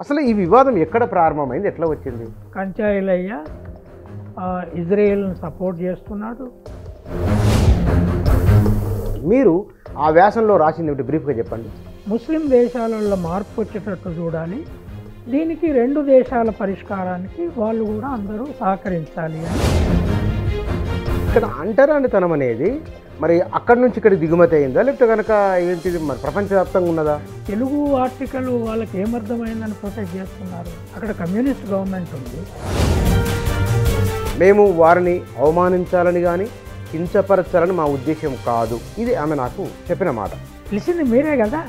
అసలు ఈ వివాదం ఎక్కడ ప్రారంభమైంది, ఎట్లా వచ్చింది? కంచాయిలయ్య ఇజ్రాయెల్ను సపోర్ట్ చేస్తున్నాడు. మీరు ఆ వ్యాసంలో రాసింది ఏమిటి బ్రీఫ్గా చెప్పండి. ముస్లిం దేశాలలో మార్పు వచ్చేటట్టు చూడాలి, దీనికి రెండు దేశాల పరిష్కారానికి వాళ్ళు కూడా అందరూ సహకరించాలి అని. ఇక్కడ అంటరానితనం అనేది మరి అక్కడి నుంచి ఇక్కడ దిగుమతి అయిందా, లేకపోతే కనుక ఏంటిది మరి ప్రపంచవ్యాప్తంగా ఉన్నదా? తెలుగు ఆర్టికల్ వాళ్ళకి ఏమర్థమైందని ప్రొటెక్ట్ చేస్తున్నారు. అక్కడ కమ్యూనిస్ట్ గవర్నమెంట్ ఉంది. మేము వారిని అవమానించాలని కానీ కించపరచాలని మా ఉద్దేశం కాదు, ఇది ఆమె నాకు చెప్పిన మాట. పిలిచింది మీరే కదా,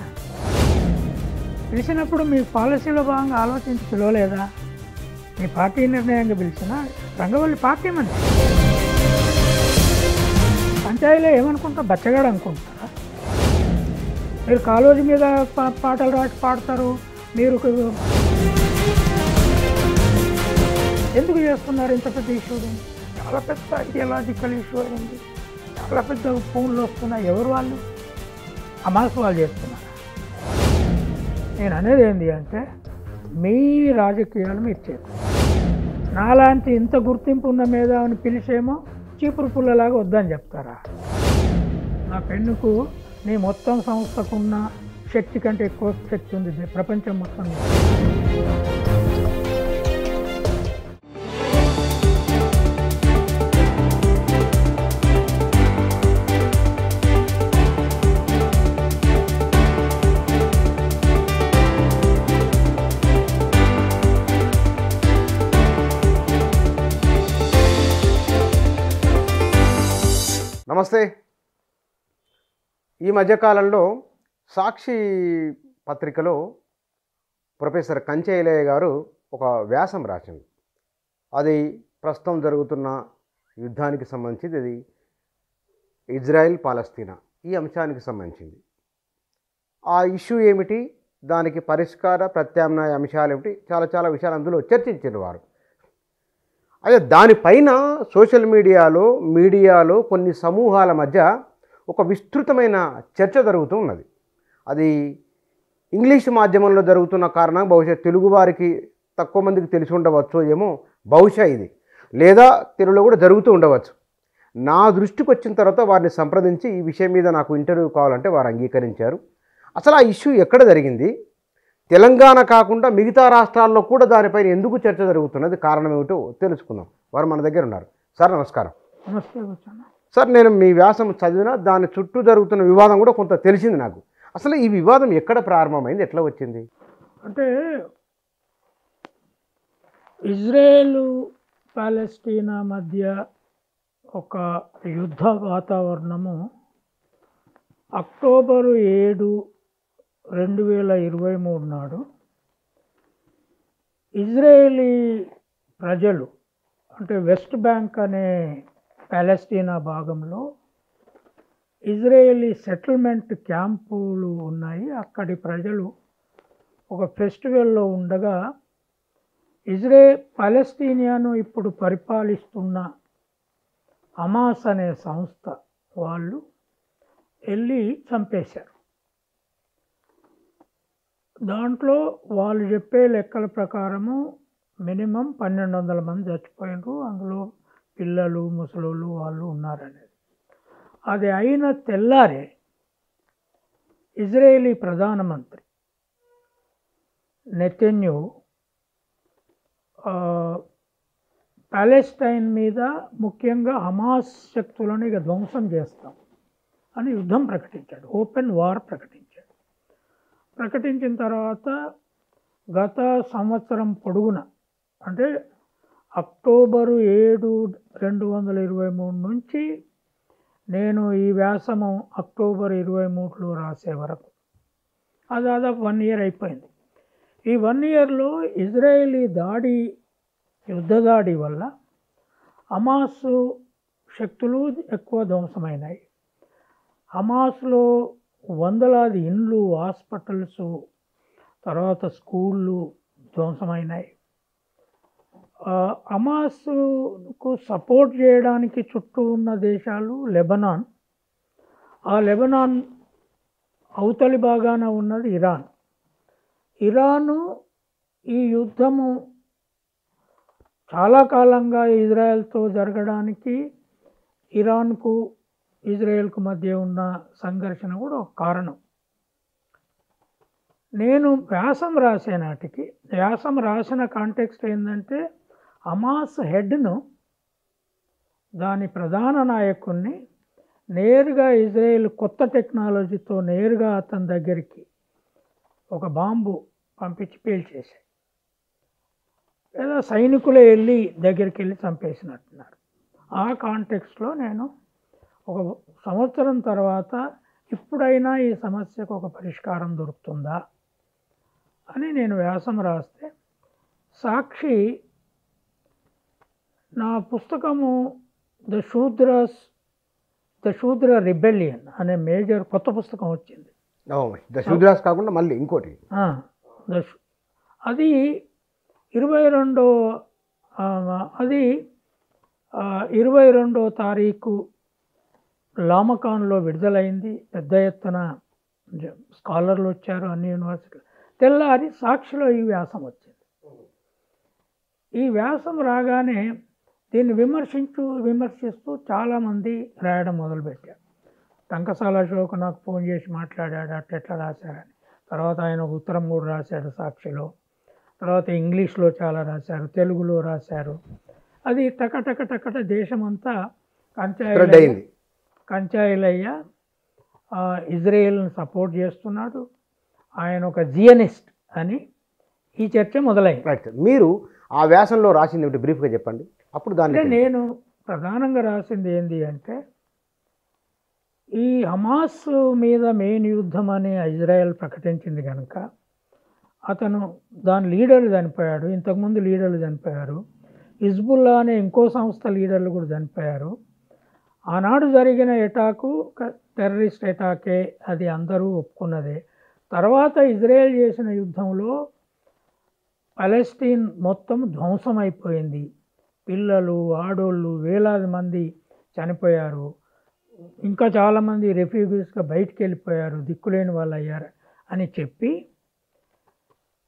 పిలిచినప్పుడు మీ పాలసీలో భాగంగా ఆలోచించి పిలవలేదా? మీ పార్టీ నిర్ణయంగా పిలిచిన రంగవల్లి పార్టీ మంది పంచాయతీలో ఏమనుకుంటారు, బచ్చగాడు అనుకుంటారా? మీరు కాలేజీ మీద పాటలు రాసి పాడతారు, మీరు ఎందుకు చేస్తున్నారు ఇంత పెద్ద ఇష్యూ? చాలా పెద్ద ఐడియాలజికల్ ఇష్యూ అయింది, చాలా పెద్ద ఫోన్లు వస్తున్నాయి. ఎవరు వాళ్ళు? హమాస్ వాళ్ళు చేస్తున్నారు. నేను అనేది ఏంటి అంటే, మీ రాజకీయాలు మీరు చేస్తారు. నాలాంటి ఇంత గుర్తింపు ఉన్న మేధావిని పిలిచేమో చీపురు పుల్లలాగా వద్దని చెప్తారా? నా పెన్నుకు నీ మొత్తం సంస్థకున్న శక్తి కంటే ఎక్కువ శక్తి ఉంది ప్రపంచం మొత్తం. నమస్తే. ఈ మధ్యకాలంలో సాక్షి పత్రికలో ప్రొఫెసర్ కంచైలయ్య గారు ఒక వ్యాసం రాసింది. అది ప్రస్తుతం జరుగుతున్న యుద్ధానికి సంబంధించింది. ఇది ఇజ్రాయెల్ పాలస్తీనా ఈ అంశానికి సంబంధించింది. ఆ ఇష్యూ ఏమిటి, దానికి పరిష్కార ప్రత్యామ్నాయ అంశాలు ఏమిటి, చాలా విషయాలు అందులో చర్చించారు వారు. అయితే దానిపైన సోషల్ మీడియాలో కొన్ని సమూహాల మధ్య ఒక విస్తృతమైన చర్చ జరుగుతూ ఉన్నది. అది ఇంగ్లీష్ మాధ్యమంలో జరుగుతున్న కారణం బహుశా తెలుగు వారికి తక్కువ మందికి తెలిసి ఉండవచ్చు ఏమో, బహుశా ఇది లేదా తెలుగులో కూడా జరుగుతూ ఉండవచ్చు. నా దృష్టికి వచ్చిన తర్వాత వారిని సంప్రదించి ఈ విషయం మీద నాకు ఇంటర్వ్యూ కావాలంటే వారు అంగీకరించారు. అసలు ఆ ఇష్యూ ఎక్కడ జరిగింది, తెలంగాణ కాకుండా మిగతా రాష్ట్రాల్లో కూడా దానిపైన ఎందుకు చర్చ జరుగుతున్నది, కారణం ఏమిటో తెలుసుకుందాం. వారు మన దగ్గర ఉన్నారు. సార్ నమస్కారం. నమస్తే. సార్, నేను మీ వ్యాసం చదివిన దాని చుట్టూ జరుగుతున్న వివాదం కూడా కొంత తెలిసింది నాకు. అసలు ఈ వివాదం ఎక్కడ ప్రారంభమైంది, ఎట్లా వచ్చింది? అంటే ఇజ్రాయెల్ పాలస్తీనా మధ్య ఒక యుద్ధ వాతావరణము అక్టోబరు 7, 2023 నాడు ఇజ్రాయేలీ ప్రజలు, అంటే వెస్ట్ బ్యాంక్ అనే పాలస్తీనా భాగంలో ఇజ్రాయేలీ సెటిల్మెంట్ క్యాంపులు ఉన్నాయి. అక్కడి ప్రజలు ఒక ఫెస్టివల్లో ఉండగా పాలస్తీనియాను ఇప్పుడు పరిపాలిస్తున్న హమాస్ అనే సంస్థ వాళ్ళు వెళ్ళి చంపేశారు. దాంట్లో వాళ్ళు చెప్పే లెక్కల ప్రకారము మినిమం 1200 మంది చచ్చిపోయినారు. అందులో పిల్లలు, ముసలోళ్ళు వాళ్ళు ఉన్నారనేది. అది అయిన తెల్లారే ఇజ్రాయేలీ ప్రధానమంత్రి నెతన్యాహు పాలెస్టైన్ మీద, ముఖ్యంగా హమాస్ శక్తులను ఇక ధ్వంసం చేస్తాం అని యుద్ధం ప్రకటించాడు. ఓపెన్ వార్ ప్రకటించాడు. ప్రకటించిన తర్వాత గత సంవత్సరం పొడుగున, అంటే అక్టోబరు 7, 2023 నుంచి నేను ఈ వ్యాసము అక్టోబర్ 23లో రాసే వరకు అది దాదాపు 1 year అయిపోయింది. ఈ 1 yearలో ఇజ్రాయేలీ యుద్ధ దాడి వల్ల హమాస్ శక్తులు ఎక్కువ ధ్వంసమైనాయి. హమాస్లో వందలాది ఇండ్లు, హాస్పిటల్స్, తర్వాత స్కూళ్ళు ధ్వంసమైనాయి. హమాస్కు సపోర్ట్ చేయడానికి చుట్టూ ఉన్న దేశాలు లెబనాన్, ఆ లెబనాన్ అవతలి భాగాన ఉన్నది ఇరాన్. ఇరాను ఈ యుద్ధము చాలా కాలంగా ఇజ్రాయెల్తో జరగడానికి ఇరాన్కు ఇజ్రాయెల్కు మధ్య ఉన్న సంఘర్షణ కూడా ఒక కారణం. నేను వ్యాసం రాసే నాటికి, వ్యాసం రాసిన కాంటెక్స్ట్ ఏంటంటే హమాస్ హెడ్ను, దాని ప్రధాన నాయకుడిని నేరుగా ఇజ్రాయెల్ కొత్త టెక్నాలజీతో నేరుగా అతని దగ్గరికి ఒక బాంబు పంపించి పేల్చేసాయి, లేదా సైనికులే వెళ్ళి దగ్గరికి వెళ్ళి చంపేసినట్టున్నారు. ఆ కాంటెక్స్ట్లో నేను ఒక సంవత్సరం తర్వాత ఇప్పుడైనా ఈ సమస్యకు ఒక పరిష్కారం దొరుకుతుందా అని నేను వ్యాసం రాస్తే, సాక్షి నా పుస్తకము ద శూద్ర రిబెలియన్ అనే మేజర్ కొత్త పుస్తకం వచ్చింది. ద శూద్రాస్ కాకుండా మళ్ళీ ఇంకోటి, అది 22వ తారీఖు లామకాన్లో విడుదలైంది. పెద్ద ఎత్తున స్కాలర్లు వచ్చారు అన్ని యూనివర్సిటీలు. తెల్లారి సాక్షిలో ఈ వ్యాసం వచ్చింది. ఈ వ్యాసం రాగానే దీన్ని విమర్శిస్తూ చాలామంది రాయడం మొదలుపెట్టారు. టంకసాల అశోక్ నాకు ఫోన్ చేసి మాట్లాడాడు, అట్లా రాశారని. తర్వాత ఆయన ఒక ఉత్తరం కూడా రాశాడు సాక్షిలో. తర్వాత ఇంగ్లీష్లో చాలా రాశారు, తెలుగులో రాశారు. అది టకటక దేశమంతా కంచాయిలయ్య ఇజ్రాయెల్ని సపోర్ట్ చేస్తున్నాడు, ఆయన ఒక జియనిస్ట్ అని ఈ చర్చ మొదలైంది. రైట్. మీరు ఆ వ్యాసంలో రాసింది ఏమిటి బ్రీఫ్గా చెప్పండి. అప్పుడు దాన్ని నేను ప్రధానంగా రాసింది ఏంటి అంటే, ఈ హమాస్ మీద మెయిన్ యుద్ధం అని ఇజ్రాయెల్ ప్రకటించింది కనుక అతను దాని లీడర్లు చనిపోయాడు, ఇంతకుముందు లీడర్లు చనిపోయారు, హిజ్బుల్లా అనే ఇంకో సంస్థ లీడర్లు కూడా చనిపోయారు. ఆనాడు జరిగిన ఎటాకు టెర్రరిస్ట్ ఎటాకే, అది అందరూ ఒప్పుకున్నదే. తర్వాత ఇజ్రాయెల్ చేసిన యుద్ధంలో పాలెస్టీన్ మొత్తం ధ్వంసమైపోయింది. పిల్లలు, ఆడోళ్ళు వేలాది మంది చనిపోయారు. ఇంకా చాలామంది రెఫ్యూజీస్గా బయటికి వెళ్ళిపోయారు, దిక్కులేని వాళ్ళు అయ్యారు అని చెప్పి,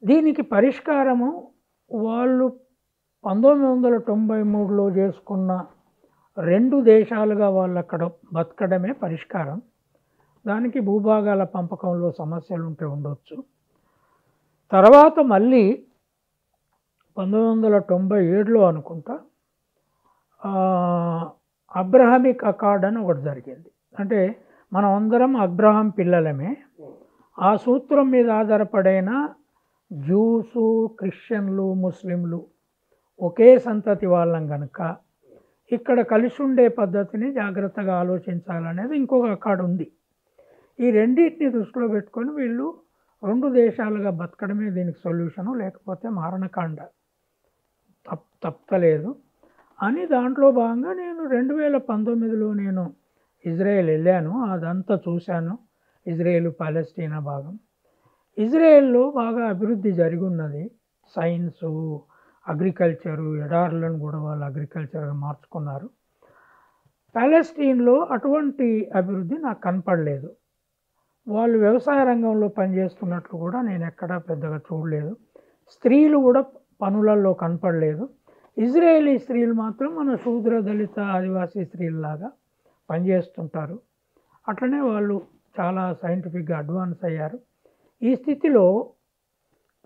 దీనికి పరిష్కారము వాళ్ళు 1993లో చేసుకున్న 2 దేశాలుగా వాళ్ళు అక్కడ బతకడమే పరిష్కారం. దానికి భూభాగాల పంపకంలో సమస్యలు ఉంటే ఉండొచ్చు. తర్వాత మళ్ళీ 1997లో అనుకుంటా అబ్రహామిక్ అకార్డ్ అని ఒకటి జరిగింది. అంటే మనం అందరం అబ్రహాం పిల్లలమే. ఆ సూత్రం మీద ఆధారపడైన జూసు, క్రిస్టియన్లు, ముస్లింలు ఒకే సంతతి వాళ్ళం కనుక ఇక్కడ కలిసి ఉండే పద్ధతిని జాగ్రత్తగా ఆలోచించాలనేది ఇంకొక అకార్డ్ ఉంది. ఈ రెండింటిని దృష్టిలో పెట్టుకొని వీళ్ళు 2 దేశాలుగా బతకడమే దీనికి సొల్యూషను, లేకపోతే మారణకాండ తప్పలేదు అని దాంట్లో భాగంగా నేను 2019లో నేను ఇజ్రాయెల్ వెళ్ళాను. అదంతా చూశాను, ఇజ్రాయెల్ పాలెస్టీనా భాగం. ఇజ్రాయెల్లో బాగా అభివృద్ధి జరిగి ఉన్నది. సైన్సు, అగ్రికల్చరు, ఎడార్లను కూడా వాళ్ళు అగ్రికల్చర్గా మార్చుకున్నారు. పాలెస్టీన్లో అటువంటి అభివృద్ధి నాకు కనపడలేదు. వాళ్ళు వ్యవసాయ రంగంలో పనిచేస్తున్నట్లు కూడా నేను ఎక్కడా పెద్దగా చూడలేదు. స్త్రీలు కూడా పనులలో కనపడలేదు. ఇజ్రాయేలీ స్త్రీలు మాత్రం మన శూద్ర, దళిత, ఆదివాసీ స్త్రీలలాగా పనిచేస్తుంటారు. అట్లనే వాళ్ళు చాలా సైంటిఫిక్గా అడ్వాన్స్ అయ్యారు. ఈ స్థితిలో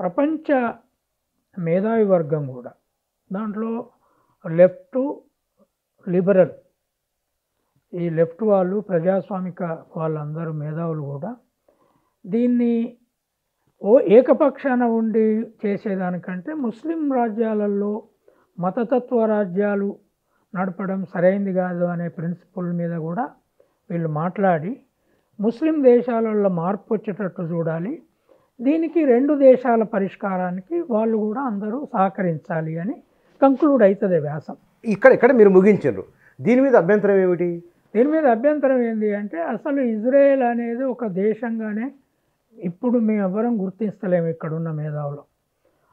ప్రపంచ మేధావి వర్గం కూడా, దాంట్లో లెఫ్ట్, లిబరల్, ఈ లెఫ్ట్ వాళ్ళు, ప్రజాస్వామిక వాళ్ళందరూ మేధావులు కూడా దీన్ని ఏకపక్షాన ఉండి చేసేదానికంటే ముస్లిం రాజ్యాలలో మతతత్వ రాజ్యాలు నడపడం సరైంది కాదు అనే ప్రిన్సిపల్ మీద కూడా వీళ్ళు మాట్లాడి ముస్లిం దేశాలలో మార్పు వచ్చేటట్టు చూడాలి, దీనికి 2 దేశాల పరిష్కారానికి వాళ్ళు కూడా అందరూ సహకరించాలి అని కంక్లూడ్ అవుతుంది వ్యాసం. ఇక్కడ మీరు ముగించారు. దీని మీద అభ్యంతరం ఏమిటి? దీని మీద అభ్యంతరం ఏంటి అంటే, అసలు ఇజ్రాయెల్ అనేది ఒక దేశంగానే ఇప్పుడు మేము ఎవరం గుర్తిస్తలేము ఇక్కడున్న మేధావులు.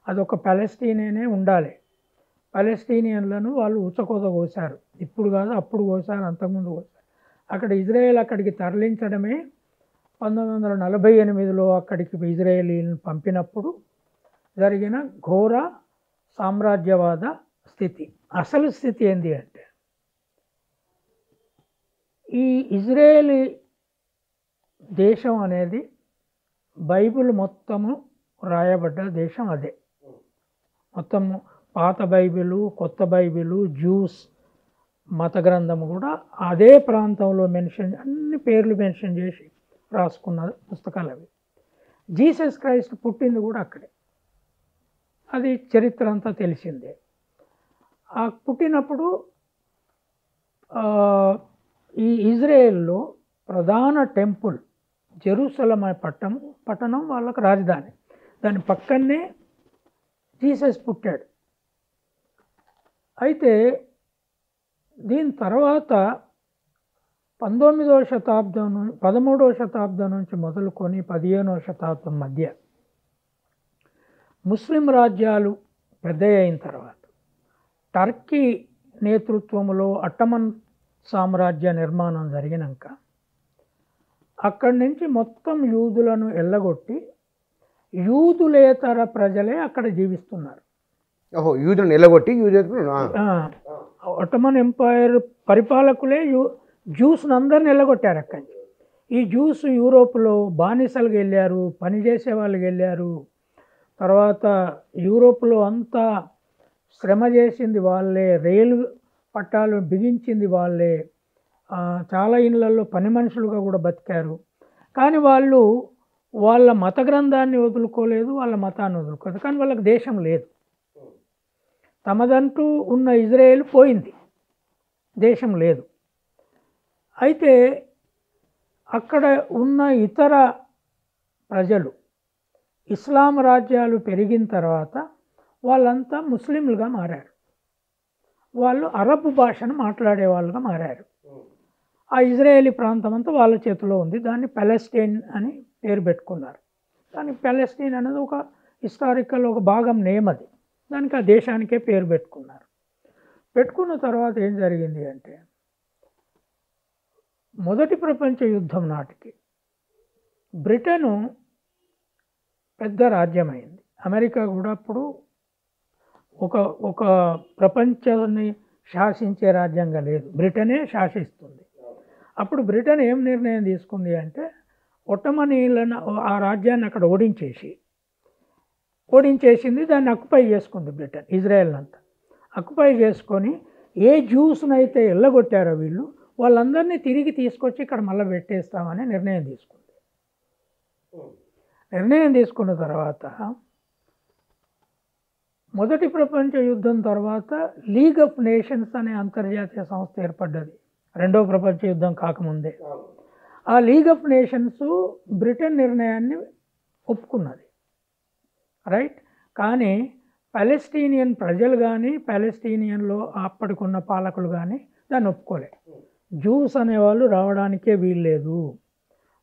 అదొక పాలెస్టీనే ఉండాలి. పాలెస్టీనియన్లను వాళ్ళు ఉచకోత కోసారు. ఇప్పుడు కాదు, అప్పుడు కోసారు, అంతకుముందు కోసారు. అక్కడ ఇజ్రాయెల్ అక్కడికి తరలించడమే 1948లో అక్కడికి ఇజ్రాయేలీలను పంపినప్పుడు జరిగిన ఘోర సామ్రాజ్యవాద స్థితి. అసలు స్థితి ఏంటి అంటే, ఈ ఇజ్రాయేలీ దేశం అనేది బైబిల్ మొత్తము రాయబడ్డ దేశం అదే. మొత్తము పాత బైబిలు, కొత్త బైబిలు, జ్యూస్ మత గ్రంథం కూడా అదే ప్రాంతంలో అన్ని పేర్లు మెన్షన్ చేసి రాసుకున్న పుస్తకాలు అవి. జీసస్ క్రైస్ట్ పుట్టింది కూడా అక్కడే, అది చరిత్ర అంతా తెలిసిందే. ఆ పుట్టినప్పుడు ఈ ఇజ్రాయెల్లో ప్రధాన టెంపుల్ జెరూసలం అనే పట్టణం వాళ్ళకు రాజధాని. దాని పక్కనే జీసస్ పుట్టాడు. అయితే దీని తర్వాత 13వ శతాబ్దం నుంచి మొదలుకొని 15వ శతాబ్దం మధ్య ముస్లిం రాజ్యాలు పెద్ద అయిన తర్వాత టర్కీ నేతృత్వంలో అట్టమన్ సామ్రాజ్య నిర్మాణం జరిగినాక అక్కడి నుంచి మొత్తం యూదులను ఎల్లగొట్టి యూదులేతర ప్రజలే అక్కడ జీవిస్తున్నారు. యూదులను ఎల్లగొట్టి అట్టమన్ ఎంపైర్ పరిపాలకులే జ్యూస్ని అందరిని ఎల్లగొట్టారు అక్కడి నుంచి. ఈ జ్యూస్ యూరోప్లో బానిసలుగా వెళ్ళారు, పనిచేసే వాళ్ళకి వెళ్ళారు. తర్వాత యూరోప్లో అంతా శ్రమ చేసింది వాళ్ళే, రైలు పట్టాలు బిగించింది వాళ్ళే, చాలా ఇళ్ళల్లో పని మనుషులుగా కూడా బతికారు. కానీ వాళ్ళు వాళ్ళ మత గ్రంథాన్ని వదులుకోలేదు, వాళ్ళ మతాన్ని వదులుకోలేదు. కానీ వాళ్ళకి దేశం లేదు. తమదంటూ ఉన్న ఇజ్రాయేల్ పోయింది, దేశం లేదు. అయితే అక్కడ ఉన్న ఇతర ప్రజలు ఇస్లాం రాజ్యాలు పెరిగిన తర్వాత వాళ్ళంతా ముస్లింలుగా మారారు. వాళ్ళు అరబ్ భాషను మాట్లాడే వాళ్ళుగా మారారు. ఆ ఇజ్రాయేలీ ప్రాంతం అంతా వాళ్ళ చేతిలో ఉంది. దాన్ని పాలెస్టైన్ అని పేరు పెట్టుకున్నారు. దానికి పాలెస్టైన్ అనేది ఒక హిస్టారికల్ ఒక భాగం నేమ్ అది. దానికి ఆ దేశానికే పేరు పెట్టుకున్నారు. పెట్టుకున్న తర్వాత ఏం జరిగింది అంటే, మొదటి ప్రపంచ యుద్ధం నాటికి బ్రిటను పెద్ద రాజ్యమైంది. అమెరికా కూడా అప్పుడు ఒక ప్రపంచాన్ని శాసించే రాజ్యంగా లేదు, బ్రిటనే శాసిస్తుంది. అప్పుడు బ్రిటన్ ఏం నిర్ణయం తీసుకుంది అంటే, ఒట్టమనీలను ఆ రాజ్యాన్ని అక్కడ ఓడించేసింది. దాన్ని అక్యుపై చేసుకుంది బ్రిటన్, ఇజ్రాయెల్ అంతా అక్యుపై చేసుకొని ఏ జ్యూస్నైతే ఎల్లగొట్టారో వీళ్ళు వాళ్ళందరినీ తిరిగి తీసుకొచ్చి ఇక్కడ మళ్ళీ పెట్టేస్తామని నిర్ణయం తీసుకుంది. నిర్ణయం తీసుకున్న తర్వాత మొదటి ప్రపంచ యుద్ధం తర్వాత లీగ్ ఆఫ్ నేషన్స్ అనే అంతర్జాతీయ సంస్థ ఏర్పడ్డది, రెండవ ప్రపంచ యుద్ధం కాకముందే. ఆ లీగ్ ఆఫ్ నేషన్స్ బ్రిటన్ నిర్ణయాన్ని ఒప్పుకున్నది, రైట్. కానీ పాలెస్టీనియన్ ప్రజలు కానీ పాలెస్టీనియన్లో అప్పటికున్న పాలకులు కానీ దాన్ని ఒప్పుకోలే. జ్యూస్ అనేవాళ్ళు రావడానికే వీల్లేదు,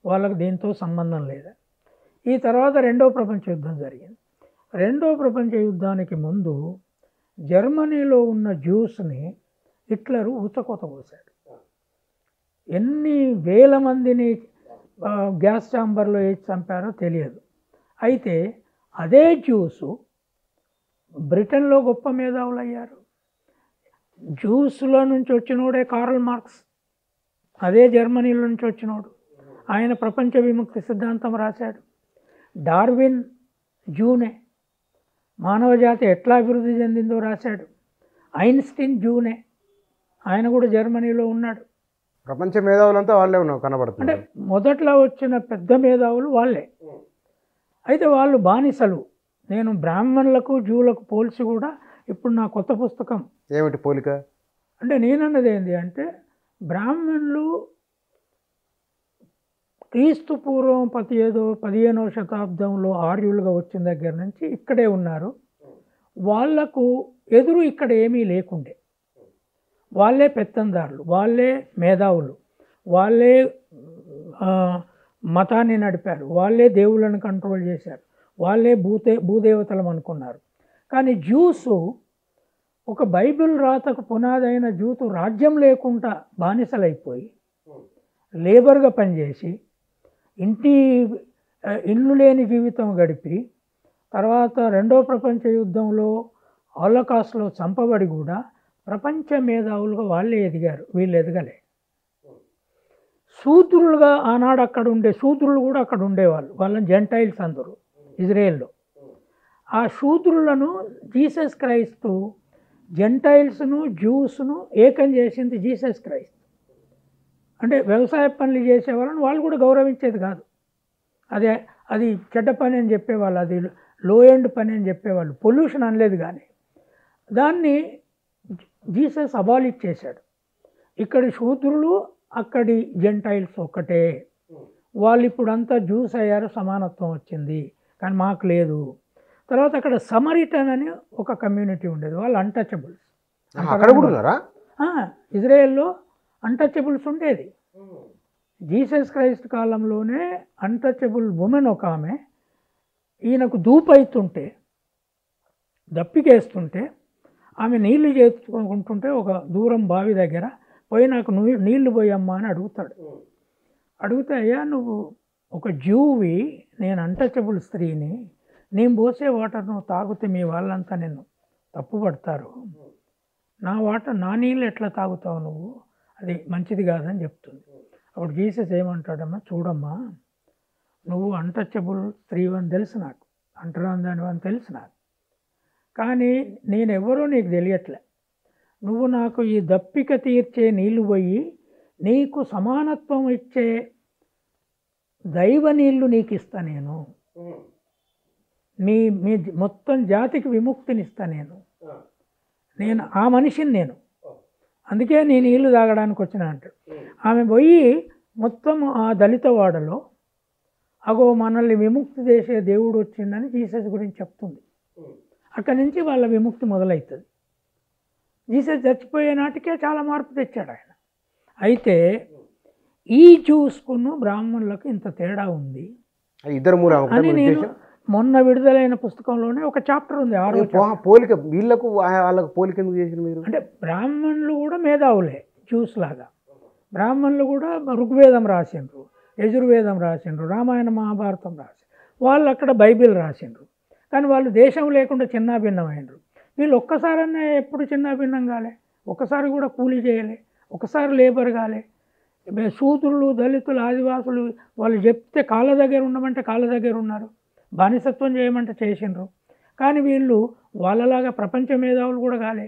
వాళ్ళకు దీంతో సంబంధం లేదు. ఈ తర్వాత రెండవ ప్రపంచ యుద్ధం జరిగింది. రెండవ ప్రపంచ యుద్ధానికి ముందు జర్మనీలో ఉన్న జ్యూస్ని హిట్లరు ఊచకోత కోసాడు. ఎన్ని వేల మందిని గ్యాస్ ఛాంబర్లో వేసి చంపారో తెలియదు. అయితే అదే జ్యూసు బ్రిటన్లో గొప్ప మేధావులు అయ్యారు. జ్యూస్లో నుంచి వచ్చినోడే కార్ల్ మార్క్స్, అదే జర్మనీలో నుంచి వచ్చినోడు. ఆయన ప్రపంచ విముక్తి సిద్ధాంతం రాశాడు. డార్విన్ జూనే, మానవజాతి ఎట్లా అభివృద్ధి చెందిందో రాశాడు. ఐన్స్టీన్ జూనే, ఆయన కూడా జర్మనీలో ఉన్నాడు. ప్రపంచ మేధావులంతా వాళ్ళే కనబడుతుంది. అంటే మొదట్లో వచ్చిన పెద్ద మేధావులు వాళ్ళే. అయితే వాళ్ళు బానిసలు. నేను బ్రాహ్మణులకు జూలకు పోల్చి కూడా ఇప్పుడు నా కొత్త పుస్తకం ఏమిటి పోలిక అంటే, నేనన్నది ఏంటి అంటే, బ్రాహ్మణులు క్రీస్తు పూర్వం 15వ శతాబ్దంలో ఆర్యులుగా వచ్చిన దగ్గర నుంచి ఇక్కడే ఉన్నారు. వాళ్లకు ఎదురు ఇక్కడ ఏమీ లేకుండే. వాళ్ళే పెత్తందారులు, వాళ్ళే మేధావులు, వాళ్ళే మతాన్ని నడిపారు, వాళ్ళే దేవుళ్ళను కంట్రోల్ చేశారు, వాళ్ళే భూదేవతలం అనుకున్నారు. కానీ జ్యూసు ఒక బైబిల్ రాతకు పునాదైన జూతు రాజ్యం లేకుండా బానిసలైపోయి లేబర్గా పనిచేసి ఇల్లు లేని జీవితం గడిపి తర్వాత రెండో ప్రపంచ యుద్ధంలో హాలోకాస్ట్లో చంపబడి కూడా ప్రపంచ మేధావులుగా వాళ్ళే ఎదిగారు, వీళ్ళు ఎదగలే. శూద్రులుగా ఆనాడు అక్కడ ఉండే శూద్రులు కూడా అక్కడ ఉండేవాళ్ళు, వాళ్ళని జెంటైల్స్ అందరూ ఇజ్రాయెల్లో. ఆ శూద్రులను జీసస్ క్రైస్తు జెంటైల్స్ను జ్యూస్ను ఏకం చేసింది జీసస్ క్రైస్తు. అంటే వ్యవసాయ పనులు చేసేవాళ్ళని వాళ్ళు కూడా గౌరవించేది కాదు, అది చెడ్డ పని అని చెప్పేవాళ్ళు, అది లో ఎండ్ పని అని చెప్పేవాళ్ళు, పొల్యూషన్ అనలేదు. కానీ దాన్ని జీసస్ అబాలిష్ చేశాడు. ఇక్కడి శూద్రులు అక్కడి జెంటైల్స్ ఒక్కటే, వాళ్ళు ఇప్పుడు అంతా జ్యూస్ అయ్యారు, సమానత్వం వచ్చింది, కానీ మాకు లేదు. తర్వాత అక్కడ సమరిటన్ అని ఒక కమ్యూనిటీ ఉండేది, వాళ్ళు అన్టచబుల్స్. ఇజ్రాయెల్లో అన్టచబుల్స్ ఉండేది. జీసస్ క్రైస్ట్ కాలంలోనే అన్టచబుల్ ఉమెన్ ఒక ఆమె, ఈయనకు దూపైతుంటే దప్పికేస్తుంటే ఆమె నీళ్లు చేసుకుంటుంటే ఒక దూరం బావి దగ్గర పోయి నాకు నీళ్లు పోయమ్మా అని అడుగుతాడు. అడిగితే అయ్యా నువ్వు ఒక జ్యూవి, నేను అన్టచబుల్ స్త్రీని, నేను పోసే వాటర్ నువ్వు తాగితే మీ వాళ్ళంతా నిన్ను తప్పుపడతారు, నా నీళ్ళు ఎట్లా తాగుతావు నువ్వు, అది మంచిది కాదని చెప్తుంది. అప్పుడు జీసస్ ఏమంటాడమ్మా, చూడమ్మా నువ్వు అన్టచబుల్ స్త్రీ అని తెలుసు, నాకు అంటరాందాని అని తెలుసు నాకు, కానీ నేనెవరో నీకు తెలియట్లే. నువ్వు నాకు ఈ దప్పిక తీర్చే నీళ్లు పోయి నీకు సమానత్వం ఇచ్చే దైవ నీళ్లు నీకు ఇస్తా, మీ మొత్తం జాతికి విముక్తినిస్తా, నేను ఆ మనిషిని, నేను అందుకే నీ నీళ్లు తాగడానికి వచ్చిన అంటాడు. ఆమె పోయి మొత్తం ఆ దళిత వాడలో అగో మనల్ని విముక్తి చేసే దేవుడు వచ్చిందని జీసస్ గురించి చెప్తుంది. అక్కడి నుంచి వాళ్ళ విముక్తి మొదలవుతుంది. జీసస్ చచ్చిపోయే నాటికే చాలా మార్పు తెచ్చాడు ఆయన. అయితే ఈ జ్యూస్కును బ్రాహ్మణులకు ఇంత తేడా ఉంది అని నేను మొన్న విడుదలైన పుస్తకంలోనే ఒక చాప్టర్ ఉంది, 6వ పోలిక. వీళ్ళకు వాళ్ళకు పోలిక ఎందుకు చేశారు మీరు? అంటే బ్రాహ్మణులు కూడా మేధావులే, జ్యూస్ లాగా. బ్రాహ్మణులు కూడా ఋగ్వేదం రాసిండ్రు, యజుర్వేదం రాసిండ్రు, రామాయణ మహాభారతం రాసిండ్రు, వాళ్ళు అక్కడ బైబిల్ రాసిండ్రు, కానీ వాళ్ళు దేశం లేకుండా చిన్నాభిన్నమైనరు. వీళ్ళు ఒక్కసారన్నా ఎప్పుడు చిన్నాభిన్నం కాలే, ఒక్కసారి కూడా కూలీ చేయలే, ఒకసారి లేబర్ కాలే. శూద్రులు, దళితులు, ఆదివాసులు వాళ్ళు చెప్తే కాళ్ళ దగ్గర ఉండమంటే కాళ్ళ దగ్గర ఉన్నారు, బానిసత్వం చేయమంటే చేసిండ్రు. కానీ వీళ్ళు వాళ్ళలాగా ప్రపంచ మేధావులు కూడా కాలే.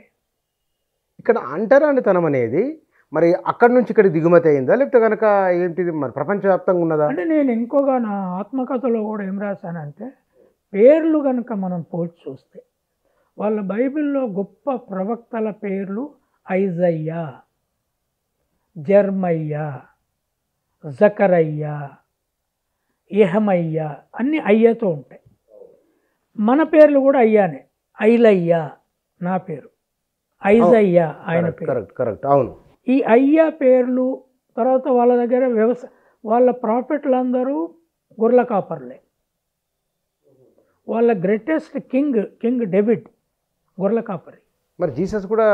ఇక్కడ అంటరానితనం అనేది మరి అక్కడి నుంచి ఇక్కడ దిగుమతి అయిందా, లేకపోతే కనుక ఏంటిది మరి ప్రపంచవ్యాప్తంగా ఉన్నదా? అంటే నేను ఇంకోగా నా ఆత్మకథలో కూడా ఏం రాశానంటే, పేర్లు కనుక మనం పోల్చి చూస్తే వాళ్ళ బైబిల్లో గొప్ప ప్రవక్తల పేర్లు ఐజయ్యా, జర్మయ్యా, జకరయ్యా, యెహమయ్యా, అన్నీ అయ్యతో ఉంటాయి. మన పేర్లు కూడా అయ్యానే, ఐలయ్యా నా పేరు, ఐజయ్యా ఆయన పేరు. కరెక్ట్, అవును. ఈ అయ్యా పేర్లు తర్వాత వాళ్ళ దగ్గర వాళ్ళ ప్రాఫిట్లందరూ గొర్రెల కాపర్లే. వాళ్ళ గ్రేటెస్ట్ కింగ్ డేవిడ్ గొర్రెల కాపరి. మరి జీసస్ కూడా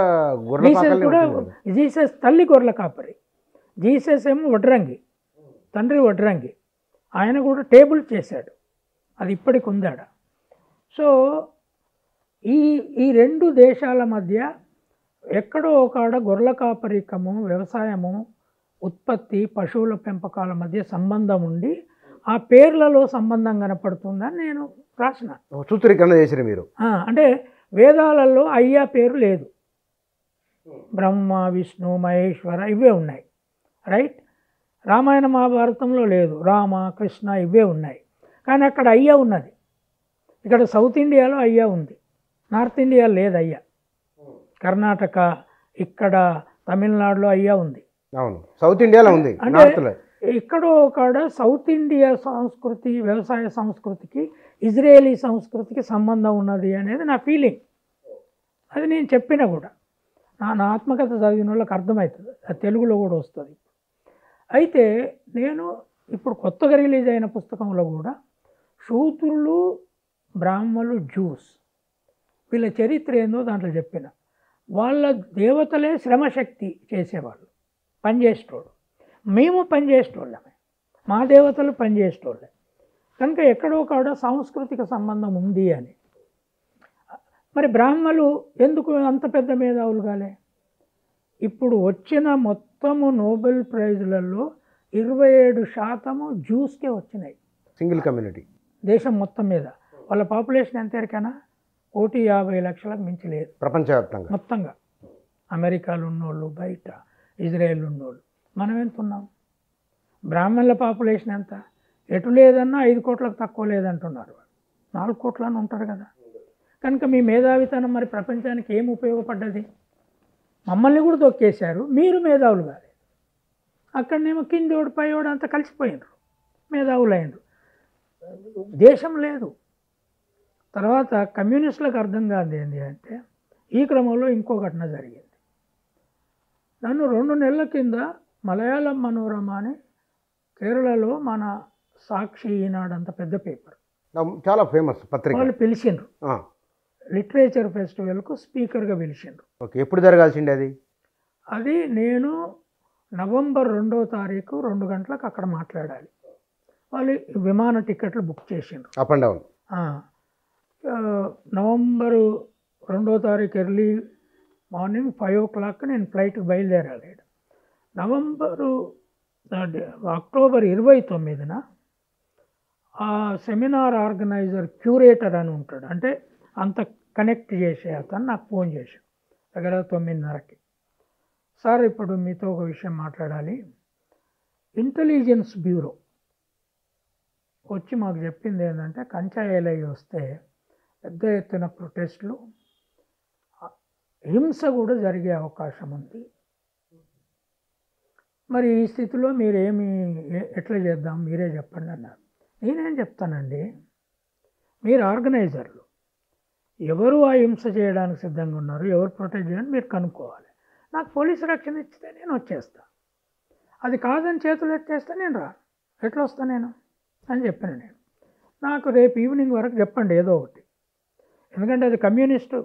జీసస్ తల్లి గొర్రెల కాపరి, జీసస్ ఏమో వడ్రంగి, తండ్రి వడ్రంగి. ఆయన కూడా టేబుల్ చేశాడు, అది ఇప్పటికి ఉందాడ. సో ఈ రెండు దేశాల మధ్య ఎక్కడో ఒక గొర్రెల కాపరికము, వ్యవసాయము, ఉత్పత్తి, పశువుల పెంపకాల మధ్య సంబంధం ఉండి ఆ పేర్లలో సంబంధం కనపడుతుందని నేను రాసిన సూత్రీకరణ చేశారు మీరు. అంటే వేదాలలో అయ్యా పేరు లేదు, బ్రహ్మ, విష్ణు, మహేశ్వర ఇవే ఉన్నాయి, రైట్. రామాయణ మహాభారతంలో లేదు, రామ, కృష్ణ ఇవే ఉన్నాయి. కానీ అక్కడ అయ్యా ఉన్నది. ఇక్కడ సౌత్ ఇండియాలో అయ్యా ఉంది, నార్త్ ఇండియా లేదు అయ్యా. కర్ణాటక, ఇక్కడ తమిళనాడులో అయ్యా ఉంది. అవును, సౌత్ ఇండియాలో ఉంది. అంటే ఎక్కడో కాడ సౌత్ ఇండియా సంస్కృతి, వ్యవసాయ సంస్కృతికి ఇజ్రాయేలీ సంస్కృతికి సంబంధం ఉన్నది అనేది నా ఫీలింగ్. అది నేను చెప్పినా కూడా నా ఆత్మకథ చదివిన వాళ్ళకి అర్థమవుతుంది, అది తెలుగులో కూడా వస్తుంది. అయితే నేను ఇప్పుడు కొత్తగా రిలీజ్ అయిన పుస్తకంలో కూడా శూద్రులు, బ్రాహ్మణులు, జ్యూస్ వీళ్ళ చరిత్ర ఏందో దాంట్లో చెప్పిన. వాళ్ళ దేవతలే శ్రమశక్తి చేసేవాళ్ళు, పనిచేసేటోళ్ళు. మేము పనిచేసేటోళ్ళమే, మా దేవతలు పనిచేసేటోళ్ళే. కనుక ఎక్కడో కాడ సాంస్కృతిక సంబంధం ఉంది అని. మరి బ్రాహ్మలు ఎందుకు అంత పెద్ద మేధావులు కాలే? ఇప్పుడు వచ్చిన మొత్తము నోబెల్ ప్రైజులలో 27% జ్యూస్కే వచ్చినాయి. సింగిల్ కమ్యూనిటీ దేశం మొత్తం మీద వాళ్ళ పాపులేషన్ ఎంత ఎరికైనా 1,50,00,000కు మించి లేదు ప్రపంచవ్యాప్తంగా మొత్తంగా. అమెరికాలో ఉన్నోళ్ళు, బయట ఇజ్రాయెల్ ఉన్నోళ్ళు. మనం ఎంత ఉన్నాం? బ్రాహ్మణుల పాపులేషన్ ఎంత? ఎటు లేదన్నా 5 కోట్లకు తక్కువ లేదంటున్నారు. 4 కోట్లని ఉంటారు కదా. కనుక మీ మేధావితనం మరి ప్రపంచానికి ఏం ఉపయోగపడ్డది? మమ్మల్ని కూడా తొక్కేశారు, మీరు మేధావులు కాలేదు. అక్కడనేమో కిందోడు పైవాడు అంతా కలిసిపోయినరు, మేధావులు అయినరు, దేశం లేదు. తర్వాత కమ్యూనిస్టులకు అర్థం కాదు ఏంటి అంటే, ఈ క్రమంలో ఇంకో ఘటన జరిగింది. నన్ను 2 నెలల కింద మలయాళం మనోరమ అని కేరళలో మన సాక్షి ఈనాడు అంత పెద్ద పేపర్, చాలా ఫేమస్ పత్రిక, వాళ్ళు పిలిచిండ్రు లిటరేచర్ ఫెస్టివల్కు స్పీకర్గా పిలిచిండ్రు. ఓకే, ఎప్పుడు జరగాల్సిండే అది? అది నేను నవంబర్ 2వ తారీఖు 2 గంటలకు అక్కడ మాట్లాడాలి. వాళ్ళు విమాన టికెట్లు బుక్ చేసిండ్రు. Up and down. నవంబరు 2వ తారీఖు ఎర్లీ మార్నింగ్ 5 o'clock నేను ఫ్లైట్కి బయలుదేరాలి. అక్టోబర్ 29న ఆ సెమినార్ ఆర్గనైజర్ క్యూరేటర్ అని ఉంటాడు, అంటే అంత కనెక్ట్ చేసే అతను నాకు ఫోన్ చేశాడు దగ్గర 9:30కి. సార్, ఇప్పుడు మీతో ఒక విషయం మాట్లాడాలి. ఇంటెలిజెన్స్ బ్యూరో వచ్చి మాకు చెప్పింది ఏంటంటే, కంచాయలై వస్తే పెద్ద ఎత్తున ప్రొటెస్టులు, హింస కూడా జరిగే అవకాశం ఉంది. మరి ఈ స్థితిలో ఎట్లా చేద్దాం మీరే చెప్పండి అన్నారు. నేనేం చెప్తానండి, మీరు ఆర్గనైజర్లు, ఎవరు ఆ హింస చేయడానికి సిద్ధంగా ఉన్నారు, ఎవరు ప్రొటెక్ట్ చేయాలని మీరు కనుక్కోవాలి. నాకు పోలీసు రక్షణ ఇచ్చితే నేను వచ్చేస్తా, అది కాదని చేతులు ఎత్తేస్తే నేను రాను, ఎట్లా వస్తా నేను అని చెప్పాను. నేను నాకు రేపు ఈవినింగ్ వరకు చెప్పండి ఏదో ఒకటి, ఎందుకంటే అది కమ్యూనిస్టు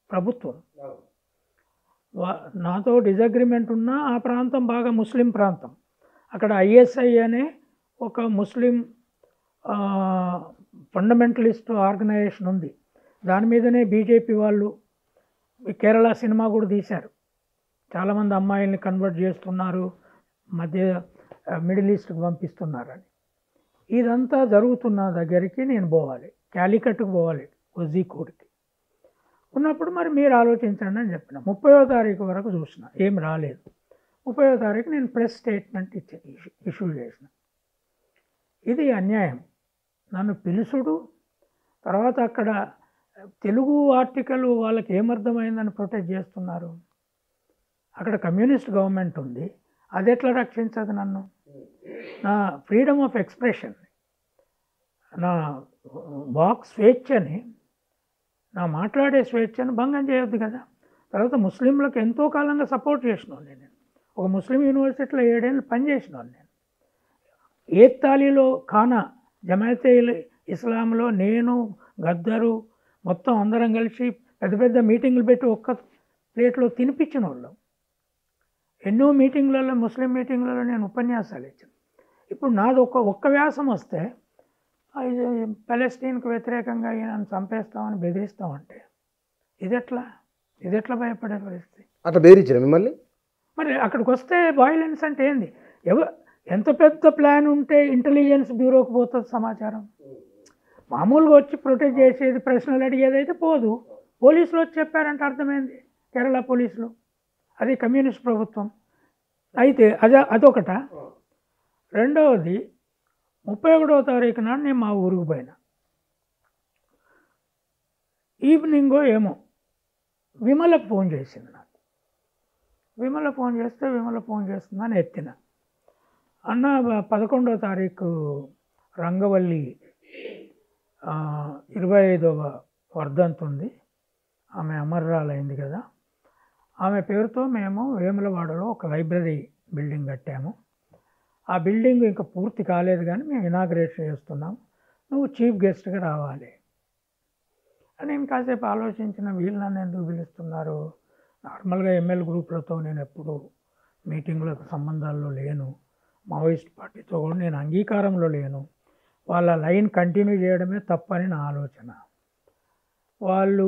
ప్రభుత్వం. నాతో డిజగ్రిమెంట్ ఉన్నా ఆ ప్రాంతం బాగా ముస్లిం ప్రాంతం. అక్కడ ఐఎస్ఐ అనే ఒక ముస్లిం ఫండమెంటలిస్ట్ ఆర్గనైజేషన్ ఉంది. దాని మీదనే బీజేపీ వాళ్ళు కేరళ సినిమా కూడా తీశారు. చాలామంది అమ్మాయిల్ని కన్వర్ట్ చేస్తున్నారు, మిడిల్ ఈస్ట్కి పంపిస్తున్నారని. ఇదంతా జరుగుతున్న దగ్గరికి నేను పోవాలి, క్యాలికట్కి పోవాలి, కోజికోడ్కి. ఉన్నప్పుడు మరి మీరు ఆలోచించండి అని చెప్పిన. 30వ తారీఖు వరకు చూసిన, ఏం రాలేదు. 30వ తారీఖు నేను ప్రెస్ స్టేట్మెంట్ ఇష్యూ చేసిన. ఇది అన్యాయం, నన్ను పిలుసుడు, తర్వాత అక్కడ తెలుగు ఆర్టికల్ వాళ్ళకి ఏమర్థమైందని ప్రొటెక్ట్ చేస్తున్నారు. అక్కడ కమ్యూనిస్ట్ గవర్నమెంట్ ఉంది, అది ఎట్లా రక్షించదు నన్ను? నా ఫ్రీడమ్ ఆఫ్ ఎక్స్ప్రెషన్, నా వాక్ స్వేచ్ఛని, నా మాట్లాడే స్వేచ్ఛను భంగం చేయొద్దు కదా. తర్వాత ముస్లింలకు ఎంతో కాలంగా సపోర్ట్ చేసినాను నేను. ఒక ముస్లిం యూనివర్సిటీలో 7 ఏళ్ళు పనిచేసినాను నేను. ఏక్తాలీలో ఖానా జమాయతే ఇస్లాంలో నేను, గద్దరు మొత్తం అందరం కలిసి పెద్ద పెద్ద మీటింగులు పెట్టి ఒక్క ప్లేట్లో తినిపించిన వాళ్ళం. ఎన్నో మీటింగ్లలో, ముస్లిం మీటింగ్లలో నేను ఉపన్యాసాలు ఇచ్చాను. ఇప్పుడు నాది ఒక్క వ్యాసం వస్తే పాలెస్తీన్కు వ్యతిరేకంగా నన్ను చంపేస్తామని బెదిరిస్తామంటే ఇది ఎట్లా భయపడే పరిస్థితి? అట్లా బెదిరించారు మిమ్మల్ని? మరి అక్కడికి వస్తే వైలెన్స్ అంటే ఏంది? ఎంత పెద్ద ప్లాన్ ఉంటే ఇంటెలిజెన్స్ బ్యూరోకి పోతుంది సమాచారం. మామూలుగా వచ్చి ప్రొటెక్ట్ చేసేది, ప్రశ్నలు అడిగేది అయితే పోదు. పోలీసులు వచ్చి చెప్పారంటే అర్థమైంది, కేరళ పోలీసులు, అది కమ్యూనిస్ట్ ప్రభుత్వం. అయితే అదొకట. రెండవది, 31వ తారీఖు నాడు నేను మా ఊరికి పోయినా. ఈవినింగో ఏమో విమల ఫోన్ చేసింది నాకు. విమల ఫోన్ చేస్తుందని ఎత్తిన. అన్న 11వ తారీఖు రంగవల్లి 25వ వర్ధంతి ఉంది, ఆమె అమరరాలైంది కదా, ఆమె పేరుతో మేము వేములవాడలో ఒక లైబ్రరీ బిల్డింగ్ కట్టాము. ఆ బిల్డింగ్ ఇంకా పూర్తి కాలేదు కానీ మేము ఇనాగ్రేషన్ చేస్తున్నాం, నువ్వు చీఫ్ గెస్ట్గా రావాలి అని. నేను కాసేపు ఆలోచించిన, వీళ్ళు నన్ను ఎందుకు పిలుస్తున్నారు? నార్మల్గా ఎంఎల్ గ్రూప్లతో నేను ఎప్పుడు మీటింగ్లకు సంబంధాల్లో లేను, మావోయిస్ట్ పార్టీతో కూడా నేను అంగీకారంలో లేను, వాళ్ళ లైన్ కంటిన్యూ చేయడమే తప్పని నా ఆలోచన. వాళ్ళు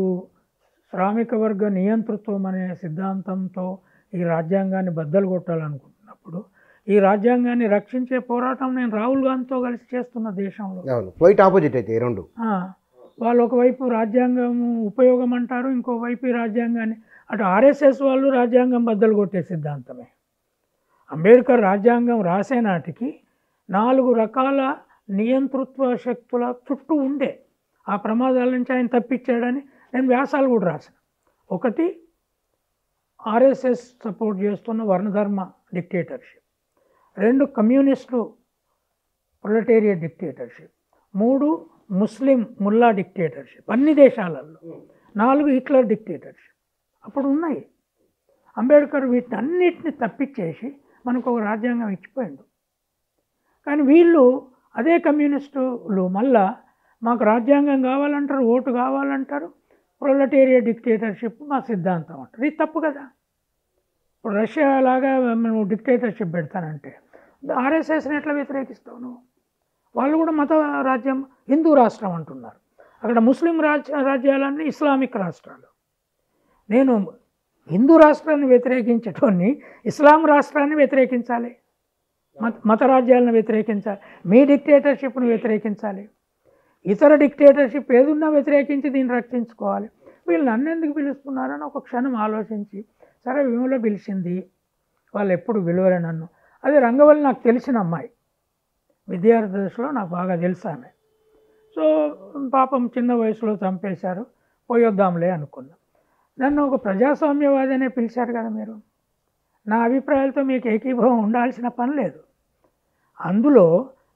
శ్రామిక వర్గ నియంతృత్వం అనే సిద్ధాంతంతో ఈ రాజ్యాంగాన్ని బద్దలు కొట్టాలనుకుంటున్నప్పుడు ఈ రాజ్యాంగాన్ని రక్షించే పోరాటం నేను రాహుల్ గాంధీతో కలిసి చేస్తున్న దేశంలో. క్వైట్ ఆపోజిట్ అయితే ఈ రెండు. వాళ్ళు ఒకవైపు రాజ్యాంగం ఉపయోగం అంటారు, ఇంకోవైపు ఈ రాజ్యాంగాన్ని అటు ఆర్ఎస్ఎస్ వాళ్ళు రాజ్యాంగం బద్దలు కొట్టే సిద్ధాంతమే. అంబేద్కర్ రాజ్యాంగం రాసే నాటికి 4 రకాల నియంతృత్వ శక్తుల చుట్టూ ఉండే ఆ ప్రమాదాల నుంచి ఆయన తప్పించాడని నేను వ్యాసాలు కూడా రాసిన. ఒకటి ఆర్ఎస్ఎస్ సపోర్ట్ చేస్తున్న వర్ణధర్మ డిక్టేటర్షిప్, 2 కమ్యూనిస్టు ప్రొలెటేరియట్ డిక్టేటర్షిప్, 3 ముస్లిం ముల్లా డిక్టేటర్షిప్ అన్ని దేశాలలో, 4 హిట్లర్ డిక్టేటర్షిప్ అప్పుడు ఉన్నాయి. అంబేద్కర్ వీటిని అన్నిటిని తప్పించేసి మనకు ఒక రాజ్యాంగం ఇచ్చిపోయిండు. కానీ వీళ్ళు అదే కమ్యూనిస్టులు మళ్ళా మాకు రాజ్యాంగం కావాలంటారు, ఓటు కావాలంటారు, ప్రొలెటేరియట్ డిక్టేటర్షిప్ మా సిద్ధాంతం అంటారు. ఇది తప్పు కదా. ఇప్పుడు రష్యా లాగా నువ్వు డిక్టేటర్షిప్ పెడతానంటే ఆర్ఎస్ఎస్ని ఎట్లా వ్యతిరేకిస్తావు నువ్వు? వాళ్ళు కూడా మత రాజ్యం హిందూ రాష్ట్రం అంటున్నారు. అక్కడ ముస్లిం రాజ్యాలన్నీ ఇస్లామిక్ రాష్ట్రాలు. నేను హిందూ రాష్ట్రాన్ని వ్యతిరేకించటోని ఇస్లాం రాష్ట్రాన్ని వ్యతిరేకించాలి, మత రాజ్యాలను వ్యతిరేకించాలి, మీ డిక్టేటర్షిప్ను వ్యతిరేకించాలి, ఇతర డిక్టేటర్షిప్ ఏదున్నా వ్యతిరేకించి దీన్ని రక్షించుకోవాలి. వీళ్ళు నన్ను ఎందుకు పిలుస్తున్నారని ఒక క్షణం ఆలోచించి, సరే విమల పిలిచింది, వాళ్ళు ఎప్పుడు విలువలే నన్ను. అదే రంగవల్లి నాకు తెలిసిన అమ్మాయి, విద్యార్థి దశలో నాకు బాగా తెలుసు ఆమె. సో పాపం చిన్న వయసులో చంపేశారు, పోయొద్దాంలే అనుకున్నాం. నన్ను ఒక ప్రజాస్వామ్యవాది అనే పిలిచారు కదా మీరు. నా అభిప్రాయాలతో మీకు ఏకీభావం ఉండాల్సిన పని లేదు. అందులో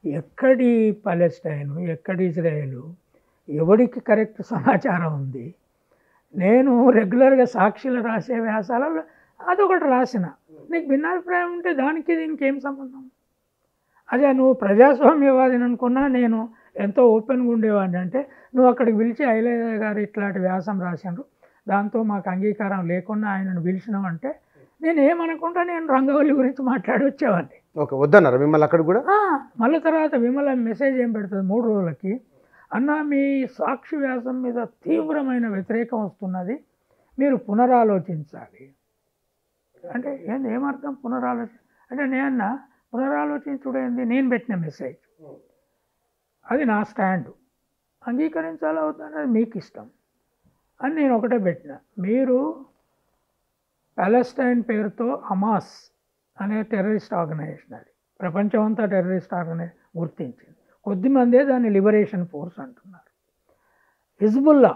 ఎక్కడి పాలెస్టైను, ఎక్కడి ఇజ్రాయేలు, ఎవరికి కరెక్ట్ సమాచారం ఉంది. నేను రెగ్యులర్గా సాక్షిలో రాసే వ్యాసాలలో అదొకటి రాసిన. నీకు భిన్నాభిప్రాయం ఉంటే దానికి దీనికి ఏం సంబంధం? అదే నువ్వు ప్రజాస్వామ్యవాదిని అనుకున్నా నేను ఎంతో ఓపెన్గా ఉండేవాడిని. అంటే నువ్వు అక్కడికి పిలిచి ఐలయ్య గారు ఇట్లాంటి వ్యాసం రాసినారు, దాంతో మాకు అంగీకారం లేకుండా ఆయనను పిలిచినాం అంటే నేను ఏమనుకుంటా, నేను రంగవల్లి గురించి మాట్లాడి వచ్చేవాడిని. ఓకే, వద్దన్నారు మిమ్మల్ని అక్కడ కూడా? మళ్ళీ తర్వాత విమల మెసేజ్ ఏం పెడుతుంది 3 రోజులకి, అన్న మీ సాక్షి వ్యాసం మీద తీవ్రమైన వ్యతిరేకం వస్తున్నది, మీరు పునరాలోచించాలి. అంటే ఏంది, ఏమర్థం అంటే నేనన్నా పునరాలోచించుడేంది, నేను పెట్టిన మెసేజ్ అది నా స్టాండు, అంగీకరించాలా అవుతుందనేది మీకు ఇష్టం అని నేను ఒకటే పెట్టిన. మీరు పాలెస్టైన్ పేరుతో హమాస్ అనే టెర్రరిస్ట్ ఆర్గనైజేషన్, అది ప్రపంచం అంతా టెర్రరిస్ట్ ఆర్గనైజేషన్ గుర్తించింది. కొద్దిమందే దాన్ని లిబరేషన్ ఫోర్స్ అంటున్నారు. హిజ్బుల్లా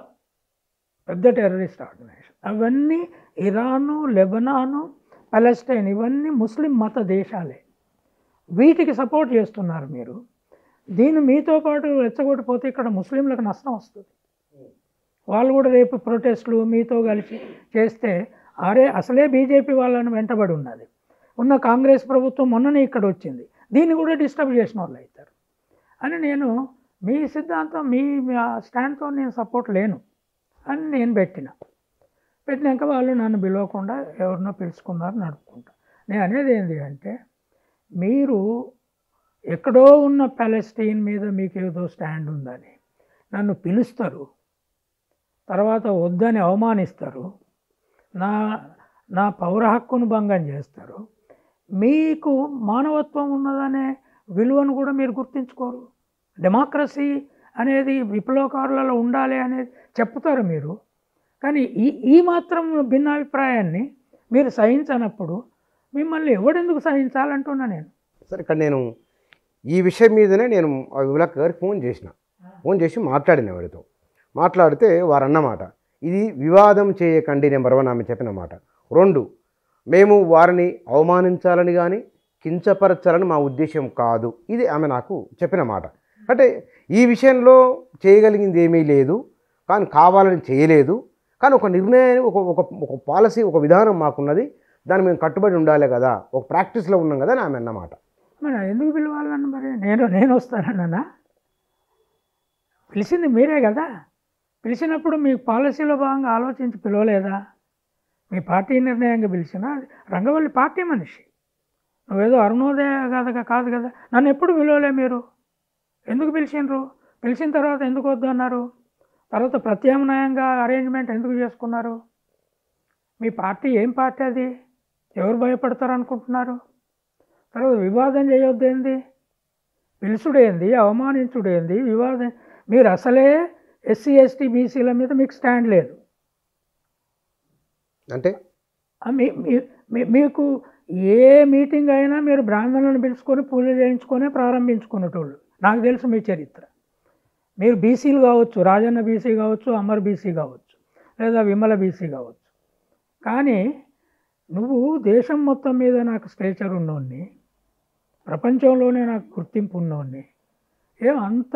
పెద్ద టెర్రరిస్ట్ ఆర్గనైజేషన్. అవన్నీ ఇరాను, లెబనాను, పాలెస్టైన్ ఇవన్నీ ముస్లిం మత దేశాలే. వీటికి సపోర్ట్ చేస్తున్నారు మీరు. దీన్ని మీతో పాటు రెచ్చగొట్టిపోతే ఇక్కడ ముస్లింలకు నష్టం వస్తుంది. వాళ్ళు కూడా రేపు ప్రొటెస్టులు మీతో కలిసి చేస్తే అసలే బీజేపీ వాళ్ళని వెంటబడి ఉన్నది, ఉన్న కాంగ్రెస్ ప్రభుత్వం మొన్ననే ఇక్కడ వచ్చింది, దీన్ని కూడా డిస్టర్బ్ చేసిన వాళ్ళు అవుతారు అని నేను మీ సిద్ధాంతం మీ స్టాండ్తో నేను సపోర్ట్ లేను అని నేను పెట్టినాక వాళ్ళు నన్ను పిలవకుండా ఎవరినో పిలుచుకున్నారు, నడుపుకుంటా. నేను అనేది ఏంటి అంటే, మీరు ఎక్కడో ఉన్న పాలెస్టైన్ మీద మీకు ఏదో స్టాండ్ ఉందని నన్ను పిలుస్తారు, తర్వాత వద్దని అవమానిస్తారు, నా పౌర హక్కును భంగం చేస్తారు, మీకు మానవత్వం ఉన్నదనే విలువను కూడా మీరు గుర్తించుకోరు. డెమోక్రసీ అనేది విప్లవకారులలో ఉండాలి అనేది చెప్తారు మీరు, కానీ ఈ మాత్రం భిన్నాభిప్రాయాన్ని మీరు సహించనప్పుడు మిమ్మల్ని ఎవడెందుకు సహించాలంటున్నా నేను. సరే, ఇక్కడ నేను ఈ విషయం మీదనే నేను విమలక్క గారికి ఫోన్ చేసి మాట్లాడిన వారితో. మాట్లాడితే వారు అన్నమాట, ఇది వివాదం చేయకండి నెంబర్ 1 ఆమె చెప్పిన మాట. 2, మేము వారిని అవమానించాలని కానీ కించపరచాలని మా ఉద్దేశం కాదు, ఇది ఆమె నాకు చెప్పిన మాట. అంటే ఈ విషయంలో చేయగలిగింది ఏమీ లేదు, కానీ కావాలని చేయలేదు, కానీ ఒక నిర్ణయం, ఒక పాలసీ, ఒక విధానం మాకున్నది, దాన్ని మేము కట్టుబడి ఉండాలి కదా, ఒక ప్రాక్టీస్లో ఉన్నాం కదా అని ఆమె అన్నమాట. మరి ఎందుకు పిలవాలన్న, మరి నేను వస్తానన్నా? పిలిచింది మీరే కదా. పిలిచినప్పుడు మీ పాలసీలో భాగంగా ఆలోచించి పిలవలేదా? మీ పార్టీ నిర్ణయంగా పిలిచినా, రంగవల్లి పార్టీ మనిషి, నువ్వేదో అరుణోదయ కాదు కదా, నన్ను ఎప్పుడు పిలవలే మీరు. ఎందుకు పిలిచిండ్రు? పిలిచిన తర్వాత ఎందుకు వద్దన్నారు? తర్వాత ప్రత్యామ్నాయంగా అరేంజ్మెంట్ ఎందుకు చేసుకున్నారు? మీ పార్టీ ఏం పార్టీ అది? ఎవరు భయపడతారు అనుకుంటున్నారు? తర్వాత వివాదం చేయొద్దేంది? పిలుచుడేంది, అవమానించుడేంది, వివాదం? మీరు అసలే ఎస్సీ ఎస్టీ బీసీల మీద మీకు స్టాండ్ లేదు. అంటే మీకు ఏ మీటింగ్ అయినా మీరు బ్రాహ్మణులను పిలుచుకొని పూజ చేయించుకొని ప్రారంభించుకునేటోళ్ళు. నాకు తెలుసు మీ చరిత్ర. మీరు బీసీలు కావచ్చు, రాజన్న బీసీ కావచ్చు, అమర్ బీసీ కావచ్చు, లేదా విమల బీసీ కావచ్చు. కానీ నువ్వు దేశం మొత్తం మీద నాకు స్టేచర్ ఉన్నోడిని, ప్రపంచంలోనే నాకు గుర్తింపు ఉన్నోడిని, అంత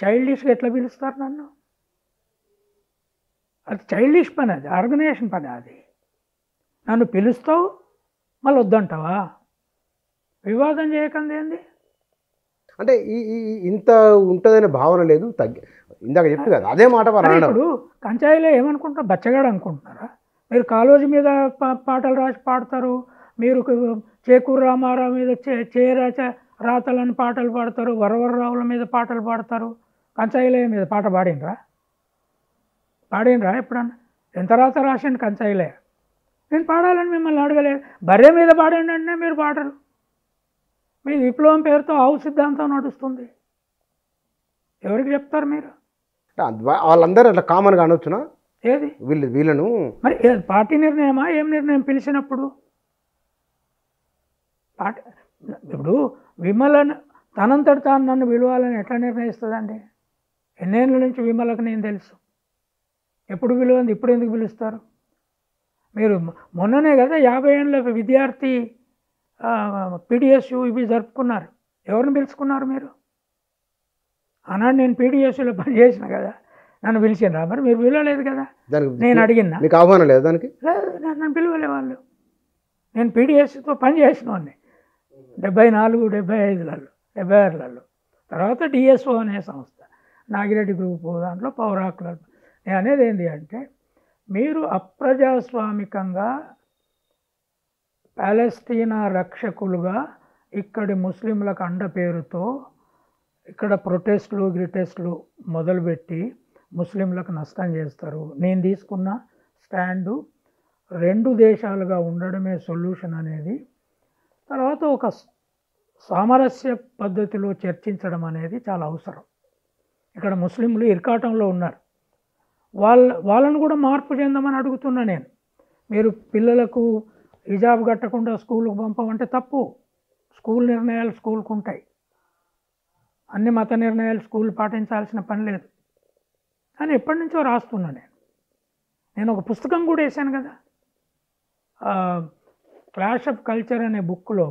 చైల్డిష్గా ఎట్లా పిలుస్తారు నన్ను? అది చైల్డిష్ పని, అది ఆర్గనైజేషన్ పని. అది నన్ను పిలుస్తావు మళ్ళీ వద్దంటావా? వివాదం చేయకండి ఏంది? అంటే ఇంత ఉంటుందనే భావన లేదు. ఇందాక చెప్పి కదా అదే మాట ఇప్పుడు కంచాయిలో ఏమనుకుంటారు? బచ్చగాడు అనుకుంటున్నారా? మీరు కాలేజీ మీద పాటలు రాసి పాడతారు, మీరు చేకూరు రామారావు మీద రాతలని పాటలు పాడతారు, వరవరరావుల మీద పాటలు పాడతారు. కంచాయిలే మీద పాట పాడినరా ఎప్పుడన్నా? ఎంత రాత రాసిండు కంచాయిలే? నేను పాడాలని మిమ్మల్ని అడగలేదు. బర్రె మీద పాడండి అంటే మీరు పాడరు. మీ విప్లవం పేరుతో ఆవు సిద్ధాంతం నడుస్తుంది. ఎవరికి చెప్తారు మీరు? వాళ్ళందరూ అట్లా కామన్గా అనొచ్చునా? ఏది వీళ్ళను మరి పార్టీ నిర్ణయమా? ఏం నిర్ణయం? పిలిచినప్పుడు పార్టీ ఇప్పుడు విమలను తనంతటి తాను నన్ను పిలవాలని ఎట్లా నిర్ణయిస్తుందండి? ఎన్నేళ్ళ నుంచి విమలకు నేను తెలుసు. ఎప్పుడు పిలవంది, ఇప్పుడు ఎందుకు పిలుస్తారు? మీరు మొన్ననే కదా 50 ఏళ్ళ విద్యార్థి పీడిఎస్యు ఇవి జరుపుకున్నారు. ఎవరిని పిలుచుకున్నారు మీరు? ఆనాడు నేను పీడిఎస్యులో పనిచేసిన కదా, నన్ను పిలిచినరా? మరి మీరు పిలవలేదు కదా. నేను అడిగినా, మీకు ఆహ్వానం లేదు దానికి? నన్ను పిలవలే వాళ్ళు. నేను పీడిఎస్తో పనిచేసినవాడిని 74, 75లలో, 76లలో. తర్వాత డిఎస్ఓ అనే సంస్థ, నాగిరెడ్డి గ్రూప్, దాంట్లో పౌర హక్కులు. నేను అనేది ఏంటి అంటే, మీరు అప్రజాస్వామికంగా పాలస్తీనా రక్షకులుగా ఇక్కడి ముస్లింలకు అండ పేరుతో ఇక్కడ ప్రొటెస్టులు మొదలుపెట్టి ముస్లింలకు నష్టం చేస్తారు. నేను తీసుకున్న స్టాండు 2 దేశాలుగా ఉండడమే సొల్యూషన్ అనేది, తర్వాత ఒక సామరస్య పద్ధతిలో చర్చించడం అనేది చాలా అవసరం. ఇక్కడ ముస్లింలు ఇరకాటంలో ఉన్నారు. వాళ్ళను కూడా మార్పు చెందమని అడుగుతున్నా నేను. మీరు పిల్లలకు హిజాబ్ కట్టకుండా స్కూల్కి పంపమంటే తప్పు. స్కూల్ నిర్ణయాలు స్కూల్కి ఉంటాయి. అన్ని మత నిర్ణయాలు స్కూల్ పాటించాల్సిన పని లేదు అని ఎప్పటి నుంచో రాస్తున్నా నేను ఒక పుస్తకం కూడా వేశాను కదా, క్లాష్ ఆఫ్ కల్చర్ అనే బుక్లో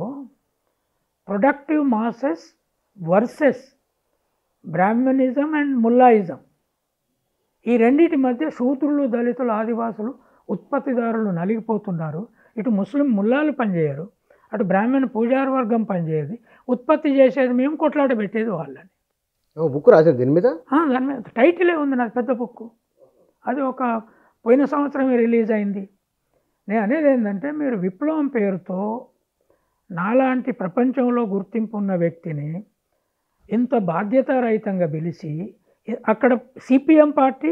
productive masses versus Brahminism and Mullaism, ఈ రెండింటి మధ్య శూద్రులు, దళితులు, ఆదివాసులు, ఉత్పత్తిదారులు నలిగిపోతున్నారు. ఇటు ముస్లిం ముల్లాలు పనిచేయరు, అటు బ్రాహ్మణ పూజారి వర్గం పనిచేయదు. ఉత్పత్తి చేసేది మేము, కొట్లాట పెట్టేది వాళ్ళని. బుక్ రాశారు దీని మీద? దాని మీద టైటిలే ఉంది నాకు, పెద్ద బుక్. అది ఒక పోయిన సంవత్సరమే రిలీజ్ అయింది. నేను అనేది ఏంటంటే, మీరు విప్లవం పేరుతో నాలాంటి ప్రపంచంలో గుర్తింపు ఉన్న వ్యక్తిని ఇంత బాధ్యతారహితంగా పిలిచి, అక్కడ సిపిఎం పార్టీ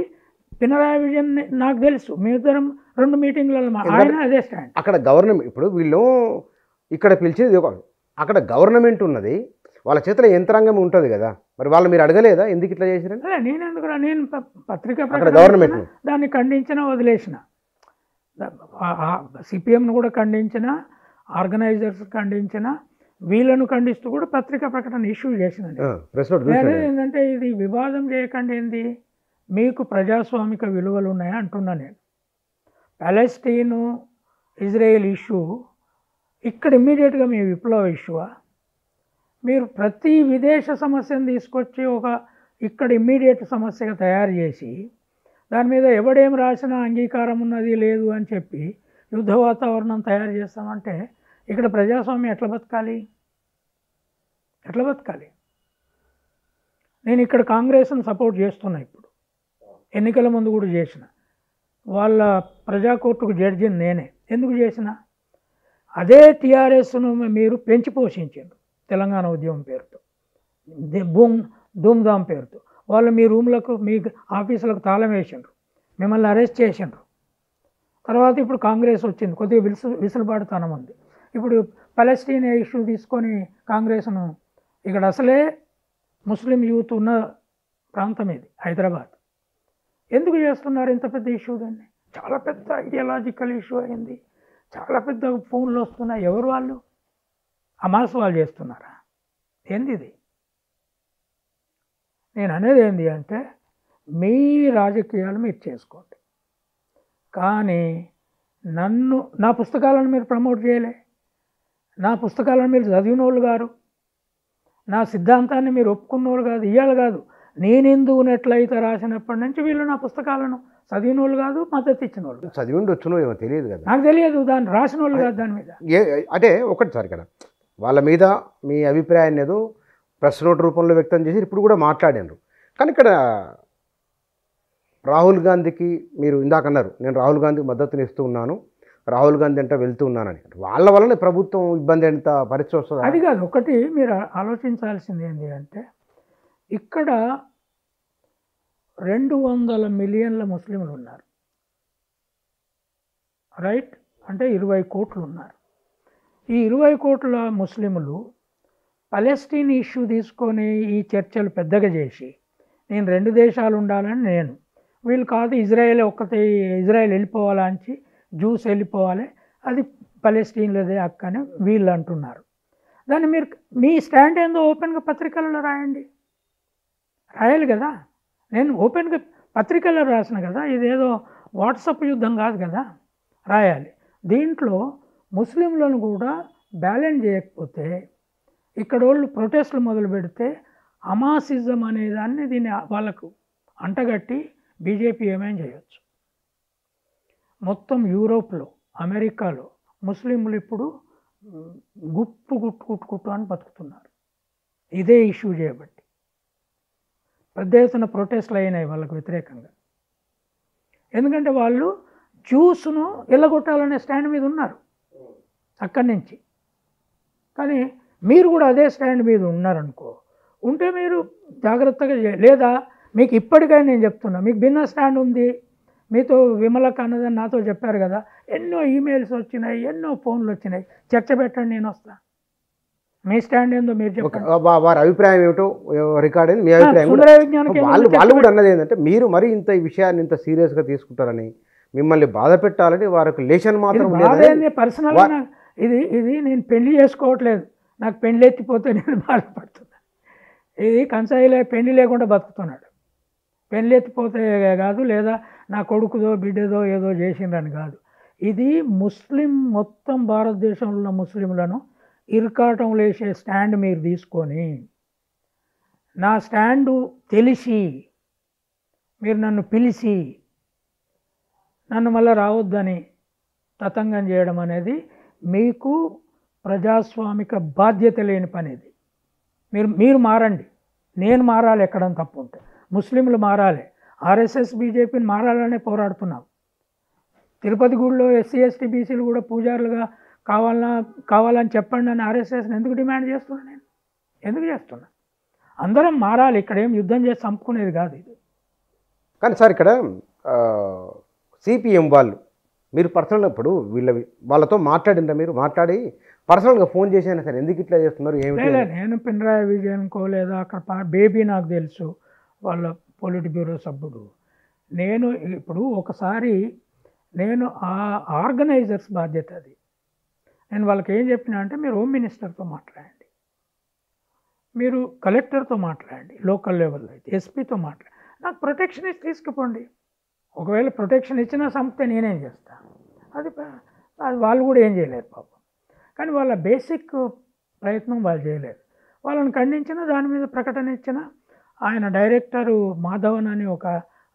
పినరాయి విజయన్ నాకు తెలుసు, మీ ఇద్దరం 2 మీటింగ్లలో ఆయన అదే స్టాండ్. అక్కడ గవర్నమెంట్, ఇప్పుడు వీళ్ళు ఇక్కడ పిలిచేది అక్కడ గవర్నమెంట్ ఉన్నది, వాళ్ళ చేతిలో యంత్రాంగం ఉంటుంది కదా, మరి వాళ్ళు మీరు అడగలేదా ఎందుకు ఇట్లా చేశారని? నేను ఎందుకు, నేను పత్రికా గవర్నమెంట్ దాన్ని ఖండించిన, వదిలేసిన. సిపిఎంను కూడా ఖండించిన, ఆర్గనైజర్స్ ఖండించిన, వీళ్ళను ఖండిస్తూ కూడా పత్రికా ప్రకటన ఇష్యూ చేసిన. ఏంటంటే, ఇది వివాదం చేయకండి ఏంది, మీకు ప్రజాస్వామిక విలువలు ఉన్నాయా అంటున్నా నేను. పాలెస్తీను ఇజ్రాయెల్ ఇష్యూ ఇక్కడ ఇమ్మీడియట్గా మీ విప్లవ ఇష్యూవా? మీరు ప్రతి విదేశ సమస్యను తీసుకొచ్చి ఇక్కడ ఇమ్మీడియట్ సమస్యగా తయారు చేసి, దాని మీద ఎవడేం రాసినా అంగీకారం ఉన్నది లేదు అని చెప్పి యుద్ధ వాతావరణం తయారు చేస్తామంటే ఇక్కడ ప్రజాస్వామ్యం ఎట్లా బతకాలి? నేను ఇక్కడ కాంగ్రెస్ను సపోర్ట్ చేస్తున్నా, ఇప్పుడు ఎన్నికల ముందు కూడా చేసిన. వాళ్ళ ప్రజాకోర్టుకు జడ్జిని నేనే. ఎందుకు చేసిన? అదే టీఆర్ఎస్ను మీరు పెంచి పోషించారు తెలంగాణ ఉద్యమం పేరుతో. ధూమ్ధామ్ పేరుతో వాళ్ళు మీ రూమ్లకు మీ ఆఫీసులకు తాళం వేసిండ్రు, మిమ్మల్ని అరెస్ట్ చేసిండ్రు. తర్వాత ఇప్పుడు కాంగ్రెస్ వచ్చింది, కొద్దిగా విసులుబాటుతనం ఉంది. ఇప్పుడు పలెస్టీనియా ఇష్యూ తీసుకొని కాంగ్రెస్ను, ఇక్కడ అసలే ముస్లిం యూత్ ఉన్న ప్రాంతం ఇది హైదరాబాద్, ఎందుకు చేస్తున్నారు ఇంత పెద్ద ఇష్యూ? దాన్ని చాలా పెద్ద ఐడియాలజికల్ ఇష్యూ అయింది, చాలా పెద్ద ఫోన్లు వస్తున్నాయి. ఎవరు వాళ్ళు? హమాస్ వాళ్ళు చేస్తున్నారా? ఏంది ఇది? నేను అనేది ఏంటి అంటే, మీ రాజకీయాలు మీరు చేసుకోండి, కానీ నా పుస్తకాలను మీరు ప్రమోట్ చేయలే, నా పుస్తకాలను మీరు చదివిన వాళ్ళు గారు, నా సిద్ధాంతాన్ని మీరు ఒప్పుకున్నోళ్ళు కాదు. ఇవాళ కాదు, నేను హిందువునెట్లయితే రాసినప్పటి నుంచి వీళ్ళు నా పుస్తకాలను చదివిన వాళ్ళు కాదు, మద్దతు ఇచ్చిన వాళ్ళు. చదివి ఉండొచ్చునో ఏమో తెలియదు కదా, నాకు తెలియదు, దాన్ని రాసిన వాళ్ళు కాదు. దాని మీద అంటే ఒకటి సార్, ఇక్కడ వాళ్ళ మీద మీ అభిప్రాయాన్ని ఏదో ప్రెస్ నోట్ రూపంలో వ్యక్తం చేసి ఇప్పుడు కూడా మాట్లాడారు. కానీ ఇక్కడ రాహుల్ గాంధీకి మీరు ఇందాక అన్నారు, నేను రాహుల్ గాంధీకి మద్దతుని ఇస్తూ ఉన్నాను, రాహుల్ గాంధీ అంటే వెళ్తూ ఉన్నానని. వాళ్ళ వల్లనే ప్రభుత్వం ఇబ్బంది ఎంత పరిస్థితి వస్తుంది? అది కాదు. ఒకటి మీరు ఆలోచించాల్సింది ఏంటి అంటే, ఇక్కడ 200 మిలియన్ల ముస్లింలు ఉన్నారు, రైట్? అంటే 20 కోట్లు ఉన్నారు. ఈ 20 కోట్ల ముస్లింలు పలెస్టీన్ ఇష్యూ తీసుకొని ఈ చర్చలు పెద్దగా చేసి, నేను 2 దేశాలు ఉండాలని నేను, వీళ్ళు కాదు ఇజ్రాయెల్ ఒక్కతే, ఇజ్రాయెల్ వెళ్ళిపోవాలా అని, జ్యూస్ వెళ్ళిపోవాలి, అది పలెస్టీన్లదే హక్కు అని వీళ్ళు అంటున్నారు. దాన్ని మీరు మీ స్టాండ్ ఏందో ఓపెన్గా పత్రికలలో రాయండి, రాయాలి కదా. నేను ఓపెన్గా పత్రికల్లో రాసిన కదా, ఇదేదో వాట్సాప్ యుద్ధం కాదు కదా, రాయాలి. దీంట్లో ముస్లింలను కూడా బ్యాలెన్స్ చేయకపోతే, ఇక్కడ వాళ్ళు ప్రొటెస్టులు మొదలు పెడితే హమాసిజం అనేదాన్ని దీన్ని వాళ్ళకు అంటగట్టి బీజేపీ ఏమైనా చేయొచ్చు. మొత్తం యూరోప్లో, అమెరికాలో ముస్లింలు ఇప్పుడు గుట్టు అని బతుకుతున్నారు, ఇదే ఇష్యూ చేయబట్టి. పెద్ద ఎత్తున ప్రొటెస్ట్లు అయినాయి వాళ్ళకు వ్యతిరేకంగా, ఎందుకంటే వాళ్ళు జ్యూస్ను ఎల్లగొట్టాలనే స్టాండ్ మీద ఉన్నారు అక్కడి నుంచి. కానీ మీరు కూడా అదే స్టాండ్ మీద ఉన్నారనుకో, ఉంటే మీరు జాగ్రత్తగా లేదా మీకు ఇప్పటికైనా నేను చెప్తున్నా, మీకు భిన్న స్టాండ్ ఉంది. మీతో విమలక అన్నదని నాతో చెప్పారు కదా, ఎన్నో ఈమెయిల్స్ వచ్చినాయి, ఎన్నో ఫోన్లు వచ్చినాయి, చర్చ పెట్టండి, నేను వస్తా. మీ స్టాండ్ ఏందో మీరు చెప్పండి. వారి అభిప్రాయం ఏమిటో రికార్డ్ అయింది, మీ అభిప్రాయం. వాళ్ళు కూడా అన్నది ఏంటంటే, మీరు మరి ఇంత ఈ విషయాన్ని ఇంత సీరియస్గా తీసుకుంటారని, మిమ్మల్ని బాధ పెట్టాలని వారికి లేషన్ మాత్రం పర్సనల్గా ఇది నేను పెళ్లి చేసుకోవట్లేదు, నాకు పెళ్లి ఎత్తిపోతే నేను బాధపడుతున్నా. ఇది కంసాయిలే పెళ్లి లేకుండా బతుకుతున్నాడు, పెళ్లి ఎత్తిపోతే కాదు, లేదా నా కొడుకుదో బిడ్డదో ఏదో చేసిందని కాదు. ఇది ముస్లిం మొత్తం భారతదేశంలో ఉన్న ముస్లింలను ఇరుకాటం లేసే స్టాండ్ మీరు తీసుకొని, నా స్టాండు తెలిసి మీరు నన్ను పిలిచి నన్ను మళ్ళీ రావద్దని తతంగం చేయడం అనేది మీకు ప్రజాస్వామిక బాధ్యత లేని పని. ఇది మీరు మారండి, నేను మారాలి ఎక్కడం తప్పు ఉంటే, ముస్లింలు మారాలి, ఆర్ఎస్ఎస్ బీజేపీని మారాలనే పోరాడుతున్నాం. తిరుపతి గుడిలో ఎస్సీ ఎస్టీ బీసీలు కూడా పూజారులుగా కావాలని చెప్పండి అని ఆర్ఎస్ఎస్ని ఎందుకు డిమాండ్ చేస్తున్నా? నేను ఎందుకు చేస్తున్నా? అందరం మారాలి, ఇక్కడ ఏం యుద్ధం చేసి చంపుకునేది కాదు ఇది. కానీ సార్ ఇక్కడ సిపిఎం వాళ్ళు మీరు పర్సనల్గా ఇప్పుడు వాళ్ళతో మాట్లాడిందా? మీరు మాట్లాడి పర్సనల్గా ఫోన్ చేసినా సరే ఎందుకు ఇట్లా చేస్తున్నారు ఏమిటి? నేను పినరాయి విజయన్కో లేదా అక్కడ బేబీ నాకు తెలుసు, వాళ్ళ పొలిట్ బ్యూరో సభ్యుడు. నేను ఇప్పుడు ఒకసారి నేను ఆ ఆర్గనైజర్స్ బాధ్యత అది. నేను వాళ్ళకి ఏం చెప్పినా అంటే, మీరు హోమ్ మినిస్టర్తో మాట్లాడండి, మీరు కలెక్టర్తో మాట్లాడండి, లోకల్ లెవెల్లో అయితే ఎస్పీతో మాట్లాడండి, నాకు ప్రొటెక్షన్ ఇచ్చి తీసుకుపోండి. ఒకవేళ ప్రొటెక్షన్ ఇచ్చినా సంస్థ నేనేం చేస్తాను, అది వాళ్ళు కూడా ఏం చేయలేరు పాపం. కానీ వాళ్ళ బేసిక్ ప్రయత్నం వాళ్ళు చేయలేరు. వాళ్ళని ఖండించిన, దాని మీద ప్రకటన ఇచ్చిన ఆయన డైరెక్టరు మాధవన్ అని ఒక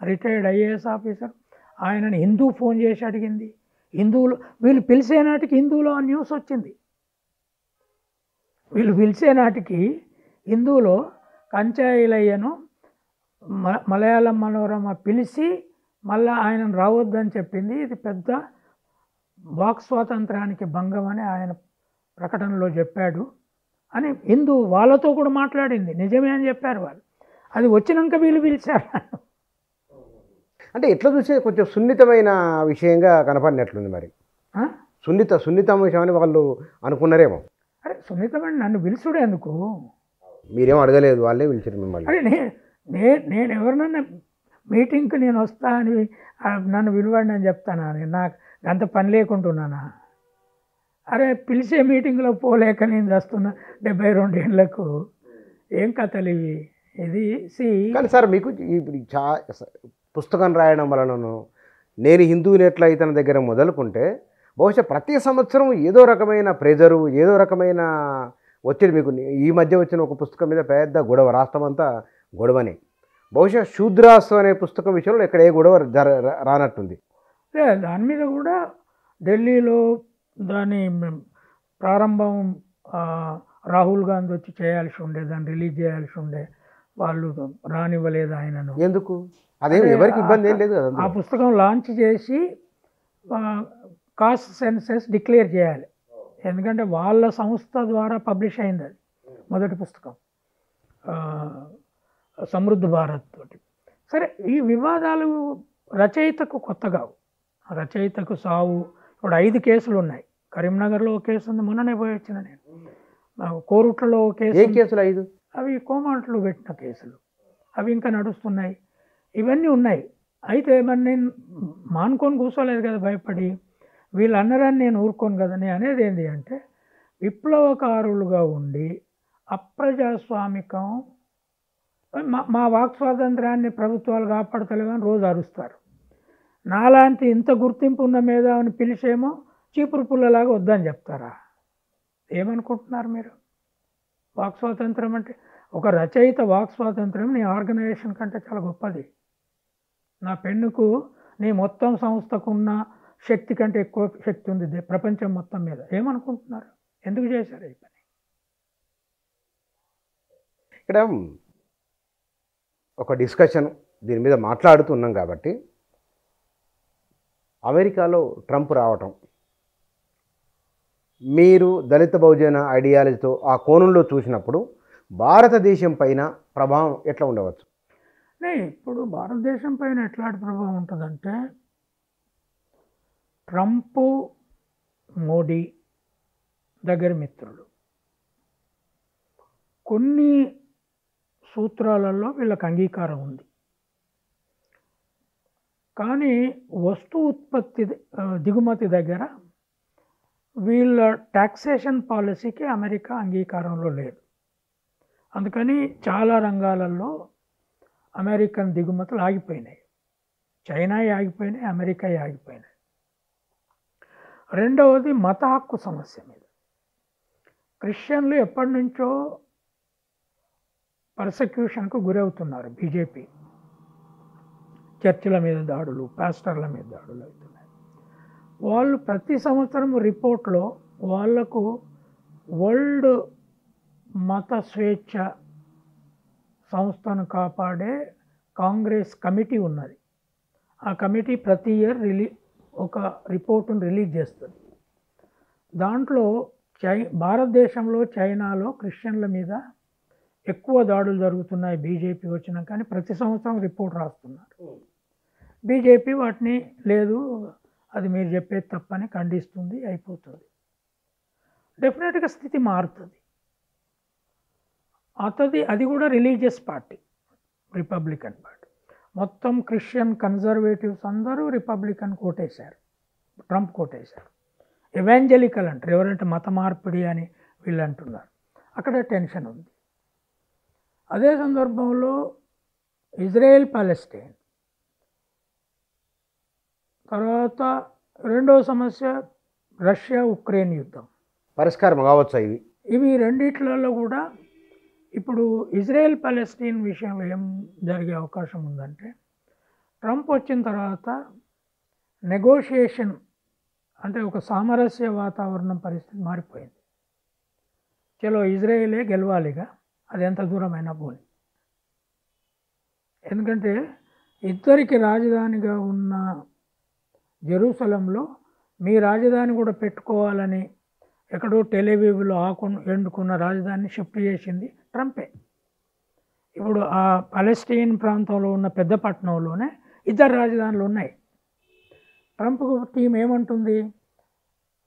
రిటైర్డ్ ఐఏఎస్ ఆఫీసర్, ఆయనని హిందూ ఫోన్ చేసి అడిగింది. హిందువులు వీళ్ళు పిలిచే నాటికి హిందువులో ఆ న్యూస్ వచ్చింది. వీళ్ళు పిలిచే నాటికి హిందువులో కంచాయిలయ్యను మలయాళం మనోరమ పిలిచి మళ్ళీ ఆయనను రావద్దని చెప్పింది. ఇది పెద్ద వాక్ స్వాతంత్రానికి భంగం అని ఆయన ప్రకటనలో చెప్పాడు. అని హిందూ వాళ్ళతో కూడా మాట్లాడింది, నిజమే అని చెప్పారు వాళ్ళు. అది వచ్చినాక వీళ్ళు పిలిచారు. అంటే ఎట్లా చూసే కొంచెం సున్నితమైన విషయంగా కనపడినట్లుంది మరి. ఆ? సున్నితం విషయం అని వాళ్ళు అనుకున్నారేమో. అరే సున్నితమైన నన్ను పిలుచుడే ఎందుకు? మీరేం అడగలేదు, వాళ్ళే పిలిచారు మిమ్మల్ని. అరే నేను ఎవరినన్నా మీటింగ్కి నేను వస్తా అని నన్ను పిలవండి అని చెప్తానా? నాకు అంత పని లేకుంటున్నానా? అరే పిలిచే మీటింగ్లో పోలేక నేను చేస్తున్నా 72 ఏళ్ళకు. ఏం కథలు ఇవి? ఇది కానీ సార్ మీకు ఇప్పుడు పుస్తకం రాయడం వలనను నేను హిందువుని ఎట్లా ఇతని దగ్గర మొదలుకుంటే బహుశా ప్రతి సంవత్సరం ఏదో రకమైన ప్రెజరు, ఏదో రకమైన ఒత్తిడి మీకు. ఈ మధ్య వచ్చిన ఒక పుస్తకం మీద పెద్ద గొడవ, రాష్ట్రం అంతా గొడవనే. బహుశా శూద్రాసు అనే పుస్తకం విషయంలో ఇక్కడ ఏ గొడవ రానట్టుంది. దాని మీద కూడా ఢిల్లీలో దాని ప్రారంభం రాహుల్ గాంధీ వచ్చి చేయాల్సి ఉండే, దాన్ని రిలీజ్ చేయాల్సి ఉండే, వాళ్ళు రానివ్వలేదు ఆయనను. ఎందుకు? అదేం ఎవరికి ఇబ్బంది ఏం లేదు కదా. ఆ పుస్తకం లాంచ్ చేసి కాస్ట్ సెన్సెస్ డిక్లేర్ చేయాలి, ఎందుకంటే వాళ్ళ సంస్థ ద్వారా పబ్లిష్ అయింది అది మొదటి పుస్తకం సమృద్ధ భారత్ తోటి. సరే, ఈ వివాదాలు రచయితకు కొత్త కావు. రచయితకు సావు. ఇప్పుడు 5 కేసులు ఉన్నాయి. కరీంనగర్లో ఒక కేసు ఉంది, మొన్ననే పోయి వచ్చిన నేను. కోరుట్లలో కేసులు 5 అవి కోమాంట్లు పెట్టిన కేసులు, అవి ఇంకా నడుస్తున్నాయి. ఇవన్నీ ఉన్నాయి. అయితే మరి నేను మానుకొని కూర్చోలేదు కదా భయపడి. వీళ్ళు అన్నరాన్ని నేను ఊరుకోను కదా. నేను అనేది ఏంటి అంటే, విప్లవకారులుగా ఉండి అప్రజాస్వామికం, మా వాక్ స్వాతంత్రాన్ని ప్రభుత్వాలు కాపాడతలేవు అని రోజు అరుస్తారు. నాలాంటి ఇంత గుర్తింపు ఉన్న మేధావిని పిలిచేమో చీపురు పుల్లలాగా వద్దని చెప్తారా? ఏమనుకుంటున్నారు మీరు? వాక్ స్వాతంత్రం అంటే, ఒక రచయిత వాక్ స్వాతంత్రం నీ ఆర్గనైజేషన్ కంటే చాలా గొప్పది. నా పెన్నుకు నీ మొత్తం సంస్థకున్న శక్తి కంటే ఎక్కువ శక్తి ఉంది ప్రపంచం మొత్తం మీద. ఏమనుకుంటున్నారు? ఎందుకు చేశారు ఈ పని? ఇక్కడ ఒక డిస్కషన్ దీని మీద మాట్లాడుతున్నాం కాబట్టి, అమెరికాలో ట్రంప్ రావటం, మీరు దళిత బహుజన ఐడియాలజీతో ఆ కోణంలో చూసినప్పుడు భారతదేశం పైన ప్రభావం ఎట్లా ఉండవచ్చు? ఇప్పుడు భారతదేశం పైన ఎట్లాంటి ప్రభావం ఉంటుందంటే, ట్రంప్ మోడీ దగ్గర మిత్రులు. కొన్ని సూత్రాలలో వీళ్ళకి అంగీకారం ఉంది, కానీ వస్తు ఉత్పత్తి దిగుమతి దగ్గర వీళ్ళ టాక్సేషన్ పాలసీకి అమెరికా అంగీకారంలో లేదు. అందుకని చాలా రంగాలలో అమెరికన్ దిగుమతులు ఆగిపోయినాయి. చైనా ఆగిపోయినాయి, అమెరికా ఆగిపోయినాయి. రెండవది మత హక్కు సమస్య మీద. క్రిస్టియన్లు ఎప్పటి నుంచో పర్సెక్యూషన్కు గురవుతున్నారు. బీజేపీ చర్చిల మీద దాడులు, పాస్టర్ల మీద దాడులు అవుతున్నాయి. వాళ్ళు ప్రతి సంవత్సరం రిపోర్ట్లో వాళ్లకు వరల్డ్ మత స్వేచ్ఛ సంస్థను కాపాడే కాంగ్రెస్ కమిటీ ఉన్నది. ఆ కమిటీ ప్రతి ఇయర్ ఒక రిపోర్టును రిలీజ్ చేస్తుంది. దాంట్లో భారతదేశంలో, చైనాలో క్రిస్టియన్ల మీద ఎక్కువ దాడులు జరుగుతున్నాయి బీజేపీ వచ్చినాక, కానీ ప్రతి సంవత్సరం రిపోర్ట్ రాస్తున్నారు. బీజేపీ వాటిని లేదు, అది మీరు చెప్పేది తప్పని ఖండిస్తుంది, అయిపోతుంది. డెఫినెట్గా స్థితి మారుతుంది. అది కూడా రిలీజియస్ పార్టీ, రిపబ్లికన్ పార్టీ. మొత్తం క్రిస్టియన్ కన్జర్వేటివ్స్ అందరూ రిపబ్లికన్ కోటేశారు, ట్రంప్ కోటేశారు. ఎవాంజలికల్ అంటారు, ఎవరంటే మత మార్పిడి అని వీళ్ళు అంటున్నారు. అక్కడ టెన్షన్ ఉంది. అదే సందర్భంలో ఇజ్రాయెల్ పాలెస్టైన్ తర్వాత రెండవ సమస్య రష్యా ఉక్రెయిన్ యుద్ధం పరిష్కారం కావచ్చు. ఇవి రెండిట్లలో కూడా ఇప్పుడు ఇజ్రాయెల్ పాలెస్టైన్ విషయంలో ఏం జరిగే అవకాశం ఉందంటే, ట్రంప్ వచ్చిన తర్వాత నెగోషియేషన్ అంటే ఒక సామరస్య వాతావరణం పరిస్థితి మారిపోయింది. చలో ఇజ్రాయేలే గెలవాలిగా, అది ఎంత దూరమైనా పోని. ఎందుకంటే ఇద్దరికి రాజధానిగా ఉన్న జెరూసలంలో మీ రాజధాని కూడా పెట్టుకోవాలని ఎక్కడో టెలివివ్లో ఎన్నుకున్న రాజధానిని షిఫ్ట్ చేసింది ట్రంపే. ఇప్పుడు ఆ పాలెస్టీన్ ప్రాంతంలో ఉన్న పెద్ద పట్టణంలోనే 2 రాజధానులు ఉన్నాయి. ట్రంప్ టీం ఏమంటుంది,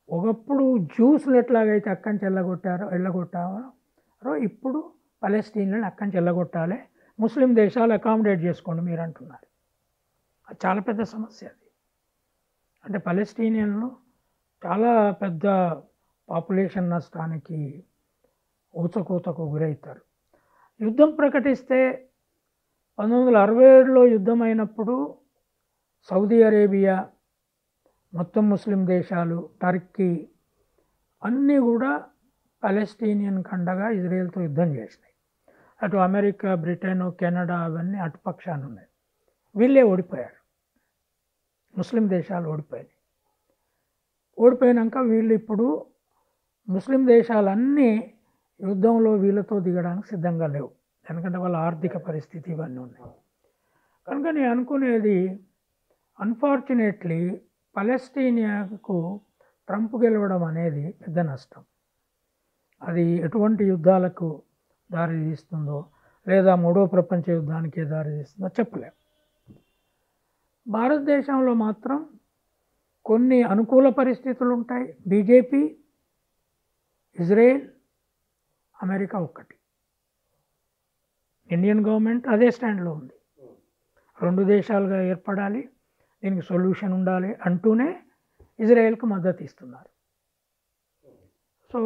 ఒకప్పుడు జ్యూస్లు ఎట్లాగైతే అక్కని వెళ్ళగొట్టారో ఇప్పుడు పాలెస్టీన్లను అక్కని వెళ్ళగొట్టాలి, ముస్లిం దేశాలు అకామిడేట్ చేసుకోండి మీరు అంటున్నారు. అది చాలా పెద్ద సమస్య. అది అంటే పాలెస్టీనియన్లు చాలా పెద్ద పాపులేషన్ నష్టానికి ఊచకోతకు గురవుతారు. యుద్ధం ప్రకటిస్తే 1967లో యుద్ధం అయినప్పుడు సౌదీ అరేబియా, మొత్తం ముస్లిం దేశాలు, టర్కీ అన్నీ కూడా పాలెస్టీనియన్ ఖండగా ఇజ్రాయెల్తో యుద్ధం చేసినాయి. అటు అమెరికా, బ్రిటన్, కెనడా అవన్నీ అటుపక్షాన ఉన్నాయి. వీళ్ళే ఓడిపోయారు, ముస్లిం దేశాలు ఓడిపోయాయి. ఓడిపోయాక వీళ్ళు ఇప్పుడు ముస్లిం దేశాలన్నీ యుద్ధంలో వీళ్ళతో దిగడానికి సిద్ధంగా లేవు, ఎందుకంటే వాళ్ళ ఆర్థిక పరిస్థితి ఇవన్నీ ఉన్నాయి. కనుక నేను అనుకునేది, అన్ఫార్చునేట్లీ పాలెస్టీనియాకు ట్రంప్ గెలవడం అనేది పెద్ద నష్టం. అది ఎటువంటి యుద్ధాలకు దారి తీస్తుందో లేదా 3వ ప్రపంచ యుద్ధానికే దారి తీస్తుందో చెప్పలేం. భారతదేశంలో మాత్రం కొన్ని అనుకూల పరిస్థితులు ఉంటాయి. బీజేపీ, ఇజ్రాయెల్, అమెరికా ఒక్కటి. ఇండియన్ గవర్నమెంట్ అదే స్టాండ్లో ఉంది. 2 దేశాలుగా ఏర్పడాలి, దీనికి సొల్యూషన్ ఉండాలి అంటూనే ఇజ్రాయెల్కు మద్దతు ఇస్తున్నారు. సో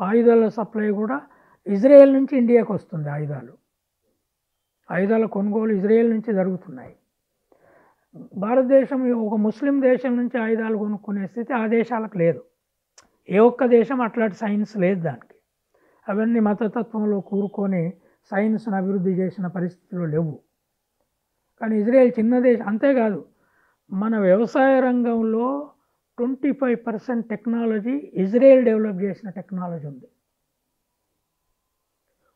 ఆయుధాల సప్లై కూడా ఇజ్రాయెల్ నుంచి ఇండియాకు వస్తుంది. ఆయుధాల కొనుగోలు ఇజ్రాయెల్ నుంచి జరుగుతున్నాయి. భారతదేశం ఒక ముస్లిం దేశం నుంచి ఆయుధాలు కొనుక్కునే స్థితి ఆ దేశాలకు లేదు. ఏ ఒక్క దేశం అట్లాంటి సైన్స్ లేదు దానికి. అవన్నీ మతతత్వంలో కూరుకొని సైన్స్ను అభివృద్ధి చేసిన పరిస్థితులు లేవు. కానీ ఇజ్రాయెల్ చిన్న దేశం. అంతేకాదు, మన వ్యవసాయ రంగంలో 25% టెక్నాలజీ ఇజ్రాయెల్ డెవలప్ చేసిన టెక్నాలజీ ఉంది.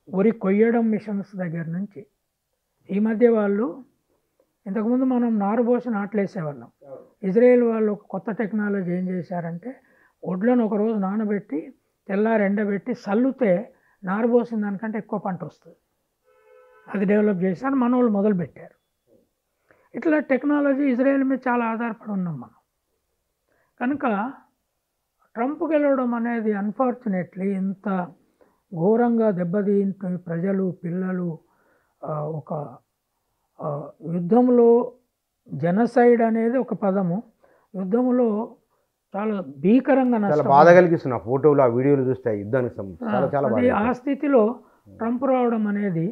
వరి కొయ్యడం మిషన్స్ దగ్గర నుంచి. ఈ మధ్య వాళ్ళు, ఇంతకుముందు మనం నారుబోసి నాట్లేసేవాళ్ళం. ఇజ్రాయెల్ వాళ్ళు ఒక కొత్త టెక్నాలజీ ఏం చేశారంటే, వడ్లను ఒకరోజు నానబెట్టి తెల్లారి ఎండబెట్టి చల్లుతే నారుబోసిన దానికంటే ఎక్కువ పంట వస్తుంది. అది డెవలప్ చేశారు, మన వాళ్ళు మొదలుపెట్టారు. ఇట్లా టెక్నాలజీ ఇజ్రాయెల్ మీద చాలా ఆధారపడి ఉన్నాం మనం. కనుక ట్రంప్ గెలవడం అనేది అన్ఫార్చునేట్లీ ఇంత ఘోరంగా దెబ్బతీంటి ప్రజలు, పిల్లలు, ఒక యుద్ధంలో జనసైడ్ అనేది ఒక పదము, యుద్ధంలో చాలా భీకరంగా చాలా బాధ కలిగిస్తున్న ఫోటోలు, ఆ వీడియోలు చూస్తే యుద్ధానికి అది ఆ స్థితిలో ట్రంప్ రావడం అనేది.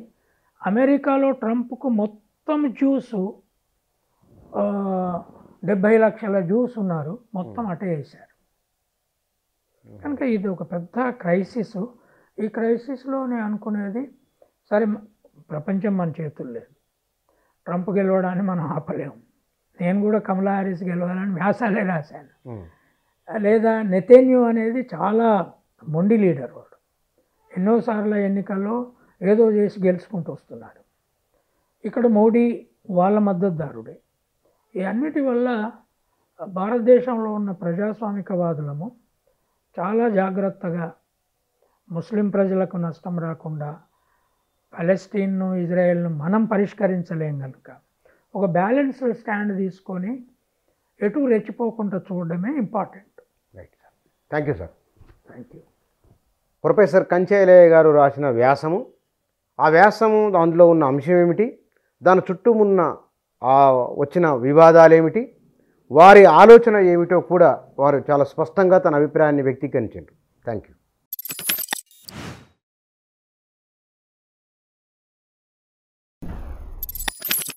అమెరికాలో ట్రంప్కు మొత్తం జ్యూసు 70 లక్షల జ్యూస్ ఉన్నారు, మొత్తం అటే వేశారు. కనుక ఇది ఒక పెద్ద క్రైసిస్. ఈ క్రైసిస్లో నేను అనుకునేది, సరే ప్రపంచం మన చేతుల్లో లేదు, ట్రంప్ గెలవడాన్ని మనం ఆపలేము. నేను కూడా కమలా హ్యారిస్ గెలవాలని వ్యాసాలే రాశాను. లేదా నెతన్యాహు అనేది చాలా మొండి లీడర్, వాడు ఎన్నోసార్లు ఎన్నికల్లో ఏదో చేసి గెలుచుకుంటూ వస్తున్నాడు. ఇక్కడ మోడీ వాళ్ళ మద్దతుదారుడే. ఈ అన్నిటి వల్ల భారతదేశంలో ఉన్న ప్రజాస్వామికవాదులము చాలా జాగ్రత్తగా, ముస్లిం ప్రజలకు నష్టం రాకుండా, పాలెస్టీన్ను, ఇజ్రాయెల్ను మనం పరిష్కరించలేం కనుక ఒక బ్యాలెన్స్డ్ స్టాండ్ తీసుకొని ఎటు రెచ్చిపోకుండా చూడడమే important. Right sir, thank you sir. Thank you. Professor Kancha Ilaiah garu రాసిన వ్యాసము, ఆ వ్యాసము దాంట్లో ఉన్న అంశం ఏమిటి, దాని చుట్టూ ఉన్న వచ్చిన వివాదాలు ఏమిటి, వారి ఆలోచన ఏమిటో కూడా వారు చాలా స్పష్టంగా తన అభిప్రాయాన్ని వ్యక్తీకరించారు. Thank you.